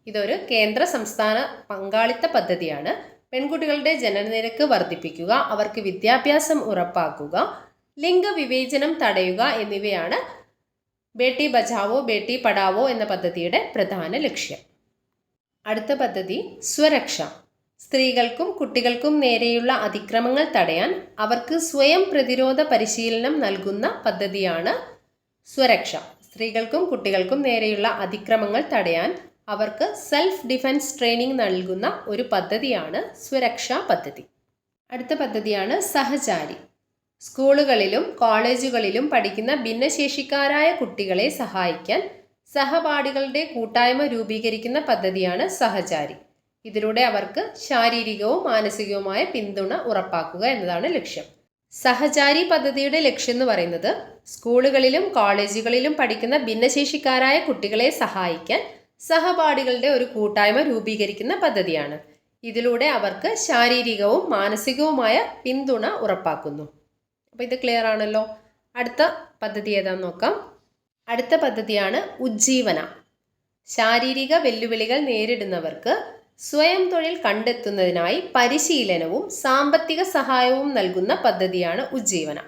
ഇതൊരു കേന്ദ്ര സംസ്ഥാന പങ്കാളിത്ത പദ്ധതിയാണ്. പെൺകുട്ടികളുടെ ജനനനിരക്ക് വർദ്ധിപ്പിക്കുക, അവർക്ക് വിദ്യാഭ്യാസം ഉറപ്പാക്കുക, ലിംഗവിവേചനം തടയുക എന്നിവയാണ് ബേട്ടി ബച്ചാവോ ബേട്ടി പഠാവോ എന്ന പദ്ധതിയുടെ പ്രധാന ലക്ഷ്യം. അടുത്ത പദ്ധതി സ്വരക്ഷ. സ്ത്രീകൾക്കും കുട്ടികൾക്കും നേരെയുള്ള അതിക്രമങ്ങൾ തടയാൻ അവർക്ക് സ്വയം പ്രതിരോധ പരിശീലനം നൽകുന്ന പദ്ധതിയാണ് സ്വരക്ഷ. സ്ത്രീകൾക്കും കുട്ടികൾക്കും നേരെയുള്ള അതിക്രമങ്ങൾ തടയാൻ അവർക്ക് സെൽഫ് ഡിഫെൻസ് ട്രെയിനിങ് നൽകുന്ന ഒരു പദ്ധതിയാണ് സ്വരക്ഷാ പദ്ധതി. അടുത്ത പദ്ധതിയാണ് സഹചാരി. സ്കൂളുകളിലും കോളേജുകളിലും പഠിക്കുന്ന ഭിന്നശേഷിക്കാരായ കുട്ടികളെ സഹായിക്കാൻ സഹപാഠികളുടെ കൂട്ടായ്മ രൂപീകരിക്കുന്ന പദ്ധതിയാണ് സഹചാരി. ഇതിലൂടെ അവർക്ക് ശാരീരികവും മാനസികവുമായ പിന്തുണ ഉറപ്പാക്കുക എന്നതാണ് ലക്ഷ്യം. സഹചാരി പദ്ധതിയുടെ ലക്ഷ്യം എന്ന് പറയുന്നത് സ്കൂളുകളിലും കോളേജുകളിലും പഠിക്കുന്ന ഭിന്നശേഷിക്കാരായ കുട്ടികളെ സഹായിക്കാൻ സഹപാഠികളുടെ ഒരു കൂട്ടായ്മ രൂപീകരിക്കുന്ന പദ്ധതിയാണ്. ഇതിലൂടെ അവർക്ക് ശാരീരികവും മാനസികവുമായ പിന്തുണ ഉറപ്പാക്കുന്നു. അപ്പോൾ ഇത് ക്ലിയർ ആണല്ലോ. അടുത്ത പദ്ധതി ഏതാണെന്ന് നോക്കാം. അടുത്ത പദ്ധതിയാണ് ഉജ്ജീവന. ശാരീരിക വെല്ലുവിളികൾ നേരിടുന്നവർക്ക് സ്വയം തൊഴിൽ കണ്ടെത്തുന്നതിനായി പരിശീലനവും സാമ്പത്തിക സഹായവും നൽകുന്ന പദ്ധതിയാണ് ഉജ്ജീവന.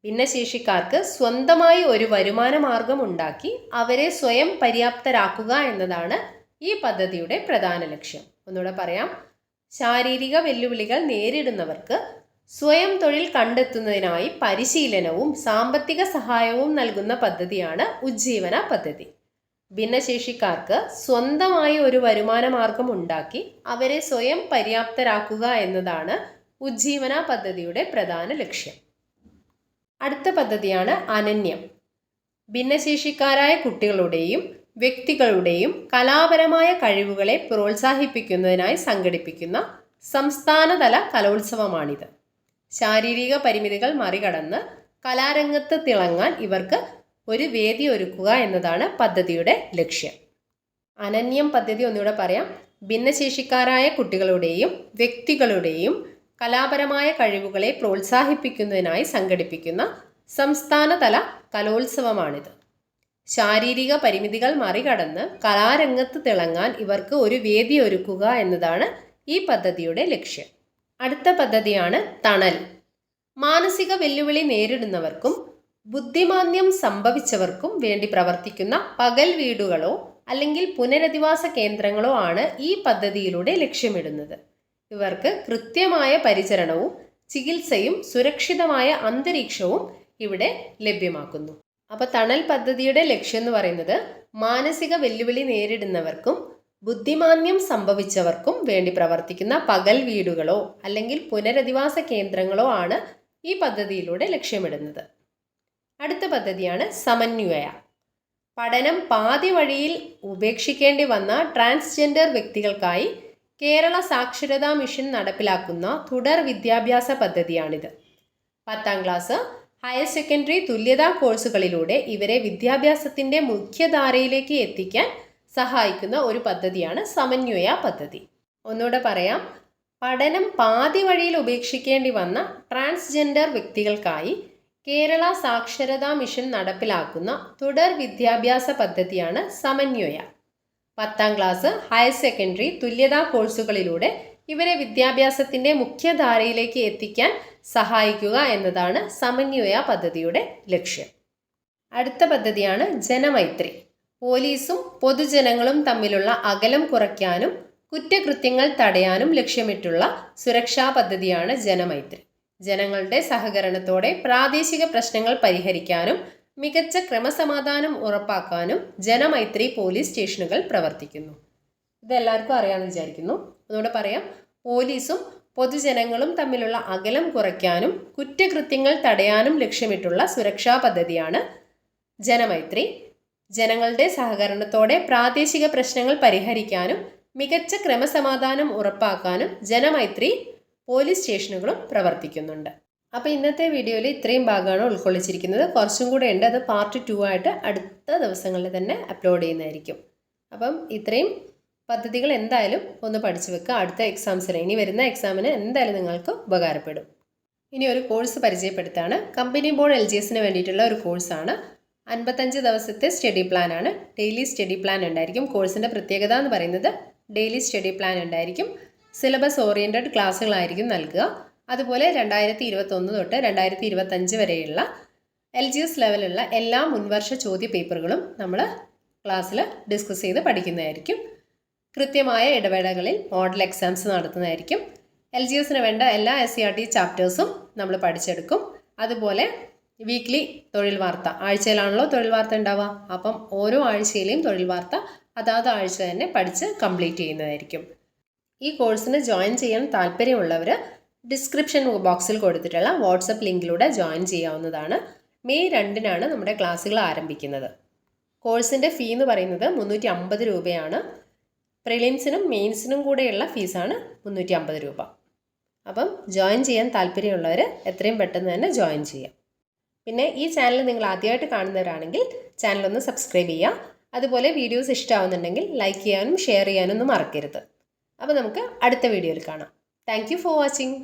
ഭിന്നശേഷിക്കാർക്ക് സ്വന്തമായി ഒരു വരുമാന മാർഗം ഉണ്ടാക്കി അവരെ സ്വയം പര്യാപ്തരാക്കുക എന്നതാണ് ഈ പദ്ധതിയുടെ പ്രധാന ലക്ഷ്യം. ഒന്നുകൂടെ പറയാം. ശാരീരിക വെല്ലുവിളികൾ നേരിടുന്നവർക്ക് സ്വയം തൊഴിൽ കണ്ടെത്തുന്നതിനായി പരിശീലനവും സാമ്പത്തിക സഹായവും നൽകുന്ന പദ്ധതിയാണ് ഉജ്ജീവന പദ്ധതി. ഭിന്നശേഷിക്കാർക്ക് സ്വന്തമായി ഒരു വരുമാന മാർഗം ഉണ്ടാക്കി അവരെ സ്വയം പര്യാപ്തരാക്കുക എന്നതാണ് ഉജ്ജീവന പദ്ധതിയുടെ പ്രധാന ലക്ഷ്യം. അടുത്ത പദ്ധതിയാണ് അനന്യം. ഭിന്നശേഷിക്കാരായ കുട്ടികളുടെയും വ്യക്തികളുടെയും കലാപരമായ കഴിവുകളെ പ്രോത്സാഹിപ്പിക്കുന്നതിനായി സംഘടിപ്പിക്കുന്ന സംസ്ഥാനതല കലോത്സവമാണിത്. ശാരീരിക പരിമിതികൾ മറികടന്ന് കലാരംഗത്ത് തിളങ്ങാൻ ഇവർക്ക് ഒരു വേദി ഒരുക്കുക എന്നതാണ് പദ്ധതിയുടെ ലക്ഷ്യം. അനന്യം പദ്ധതി ഒന്നുകൂടെ പറയാം. ഭിന്നശേഷിക്കാരായ കുട്ടികളുടെയും വ്യക്തികളുടെയും കലാപരമായ കഴിവുകളെ പ്രോത്സാഹിപ്പിക്കുന്നതിനായി സംഘടിപ്പിക്കുന്ന സംസ്ഥാനതല കലോത്സവമാണിത്. ശാരീരിക പരിമിതികൾ മറികടന്ന് കലാരംഗത്ത് തിളങ്ങാൻ ഇവർക്ക് ഒരു വേദി ഒരുക്കുക എന്നതാണ് ഈ പദ്ധതിയുടെ ലക്ഷ്യം. അടുത്ത പദ്ധതിയാണ് തണൽ. മാനസിക വെല്ലുവിളി നേരിടുന്നവർക്കും ബുദ്ധിമാന്ദ്യം സംഭവിച്ചവർക്കും വേണ്ടി പ്രവർത്തിക്കുന്ന പകൽ വീടുകളോ അല്ലെങ്കിൽ പുനരധിവാസ കേന്ദ്രങ്ങളോ ആണ് ഈ പദ്ധതിയിലൂടെ ലക്ഷ്യമിടുന്നത്. ഇവർക്ക് കൃത്യമായ പരിചരണവും ചികിത്സയും സുരക്ഷിതമായ അന്തരീക്ഷവും ഇവിടെ ലഭ്യമാക്കുന്നു. അപ്പോൾ തണൽ പദ്ധതിയുടെ ലക്ഷ്യം എന്ന് പറയുന്നത് മാനസിക വെല്ലുവിളി നേരിടുന്നവർക്കും ബുദ്ധിമാന്ദ്യം സംഭവിച്ചവർക്കും വേണ്ടി പ്രവർത്തിക്കുന്ന പകൽ വീടുകളോ അല്ലെങ്കിൽ പുനരധിവാസ കേന്ദ്രങ്ങളോ ആണ് ഈ പദ്ധതിയിലൂടെ ലക്ഷ്യമിടുന്നത്. അടുത്ത പദ്ധതിയാണ് സമന്വയ. പഠനം പാതി വഴിയിൽ ഉപേക്ഷിക്കേണ്ടി വന്ന ട്രാൻസ്ജെൻഡർ വ്യക്തികൾക്കായി കേരള സാക്ഷരതാ മിഷൻ നടപ്പിലാക്കുന്ന തുടർ വിദ്യാഭ്യാസ പദ്ധതിയാണിത്. 10ാം ക്ലാസ്, ഹയർ സെക്കൻഡറി തുല്യതാ കോഴ്സുകളിലൂടെ ഇവരെ വിദ്യാഭ്യാസത്തിൻ്റെ മുഖ്യധാരയിലേക്ക് എത്തിക്കാൻ സഹായിക്കുന്ന ഒരു പദ്ധതിയാണ് സമന്വയ പദ്ധതി. ഒന്നുകൂടെ പറയാം. പഠനം പാതി വഴിയിൽ ഉപേക്ഷിക്കേണ്ടി വന്ന ട്രാൻസ്ജെൻഡർ വ്യക്തികൾക്കായി കേരള സാക്ഷരതാ മിഷൻ നടപ്പിലാക്കുന്ന തുടർ വിദ്യാഭ്യാസ പദ്ധതിയാണ് സമന്വയ. 10ാം ക്ലാസ്, ഹയർ സെക്കൻഡറി തുല്യതാ കോഴ്സുകളിലൂടെ ഇവരെ വിദ്യാഭ്യാസത്തിൻ്റെ മുഖ്യധാരയിലേക്ക് എത്തിക്കാൻ സഹായിക്കുക എന്നതാണ് സമന്വയ പദ്ധതിയുടെ ലക്ഷ്യം. അടുത്ത പദ്ധതിയാണ് ജനമൈത്രി. പോലീസും പൊതുജനങ്ങളും തമ്മിലുള്ള അകലം കുറയ്ക്കാനും കുറ്റകൃത്യങ്ങൾ തടയാനും ലക്ഷ്യമിട്ടുള്ള സുരക്ഷാ പദ്ധതിയാണ് ജനമൈത്രി. ജനങ്ങളുടെ സഹകരണത്തോടെ പ്രാദേശിക പ്രശ്നങ്ങൾ പരിഹരിക്കാനും മികച്ച ക്രമസമാധാനം ഉറപ്പാക്കാനും ജനമൈത്രി പോലീസ് സ്റ്റേഷനുകൾ പ്രവർത്തിക്കുന്നു. ഇതെല്ലാവർക്കും അറിയാമെന്ന് വിചാരിക്കുന്നു. അതുകൊണ്ട് പറയാം. പോലീസും പൊതുജനങ്ങളും തമ്മിലുള്ള അകലം കുറയ്ക്കാനും കുറ്റകൃത്യങ്ങൾ തടയാനും ലക്ഷ്യമിട്ടുള്ള സുരക്ഷാ പദ്ധതിയാണ് ജനമൈത്രി. ജനങ്ങളുടെ സഹകരണത്തോടെ പ്രാദേശിക പ്രശ്നങ്ങൾ പരിഹരിക്കാനും മികച്ച ക്രമസമാധാനം ഉറപ്പാക്കാനും ജനമൈത്രി പോലീസ് സ്റ്റേഷനുകളും പ്രവർത്തിക്കുന്നുണ്ട്. അപ്പോൾ ഇന്നത്തെ വീഡിയോയിൽ ഇത്രയും ഭാഗമാണ് ഉൾക്കൊള്ളിച്ചിരിക്കുന്നത്. കുറച്ചും കൂടെ ഉണ്ട്. അത് പാർട്ട് 2 ആയിട്ട് അടുത്ത ദിവസങ്ങളിൽ തന്നെ അപ്ലോഡ് ചെയ്യുന്നതായിരിക്കും. അപ്പം ഇത്രയും പദ്ധതികൾ എന്തായാലും ഒന്ന് പഠിച്ചു വെക്കുക. അടുത്ത എക്സാംസിന്, ഇനി വരുന്ന എക്സാമിന് എന്തായാലും നിങ്ങൾക്ക് ഉപകാരപ്പെടും. ഇനി ഒരു കോഴ്സ് പരിചയപ്പെടുത്താണ്. കമ്പനി ബോർഡ് LGSന് വേണ്ടിയിട്ടുള്ള ഒരു കോഴ്സാണ്. 55 ദിവസത്തെ സ്റ്റഡി പ്ലാനാണ്. ഡെയിലി സ്റ്റഡി പ്ലാൻ ഉണ്ടായിരിക്കും. കോഴ്സിൻ്റെ പ്രത്യേകത എന്ന് പറയുന്നത് ഡെയിലി സ്റ്റഡി പ്ലാൻ ഉണ്ടായിരിക്കും. സിലബസ് ഓറിയൻറ്റഡ് ക്ലാസ്സുകളായിരിക്കും നൽകുക. അതുപോലെ 2021 തൊട്ട് 2025 വരെയുള്ള LGS ലെവലുള്ള എല്ലാ മുൻവർഷ ചോദ്യ പേപ്പറുകളും നമ്മൾ ക്ലാസ്സിൽ ഡിസ്കസ് ചെയ്ത് പഠിക്കുന്നതായിരിക്കും. കൃത്യമായ ഇടവേളകളിൽ മോഡൽ എക്സാംസ് നടത്തുന്നതായിരിക്കും. LGSന് വേണ്ട എല്ലാ SCERT ചാപ്റ്റേഴ്സും നമ്മൾ പഠിച്ചെടുക്കും. അതുപോലെ വീക്ക്ലി തൊഴിൽ വാർത്ത, ആഴ്ചയിലാണല്ലോ തൊഴിൽ വാർത്ത ഉണ്ടാവുക. അപ്പം ഓരോ ആഴ്ചയിലെയും തൊഴിൽ വാർത്ത അതാത് ആഴ്ച തന്നെ പഠിച്ച് കംപ്ലീറ്റ് ചെയ്യുന്നതായിരിക്കും. ഈ കോഴ്സിന് ജോയിൻ ചെയ്യാൻ താല്പര്യമുള്ളവർ ഡിസ്ക്രിപ്ഷൻ ബോക്സിൽ കൊടുത്തിട്ടുള്ള വാട്സപ്പ് ലിങ്കിലൂടെ ജോയിൻ ചെയ്യാവുന്നതാണ്. മെയ് 2-നാണ് നമ്മുടെ ക്ലാസ്സുകൾ ആരംഭിക്കുന്നത്. കോഴ്സിൻ്റെ ഫീ എന്ന് പറയുന്നത് 350 രൂപയാണ്. പ്രിലിംസിനും മെയിൻസിനും കൂടെയുള്ള ഫീസാണ് 350 രൂപ. അപ്പം ജോയിൻ ചെയ്യാൻ താല്പര്യമുള്ളവർ എത്രയും പെട്ടെന്ന് തന്നെ ജോയിൻ ചെയ്യാം. പിന്നെ ഈ ചാനൽ നിങ്ങൾ ആദ്യമായിട്ട് കാണുന്നവരാണെങ്കിൽ ചാനലൊന്ന് സബ്സ്ക്രൈബ് ചെയ്യുക. അതുപോലെ വീഡിയോസ് ഇഷ്ടമാവുന്നുണ്ടെങ്കിൽ ലൈക്ക് ചെയ്യാനും ഷെയർ ചെയ്യാനും ഒന്നും മറക്കരുത്. അപ്പോൾ നമുക്ക് അടുത്ത വീഡിയോയിൽ കാണാം. Thank you for watching.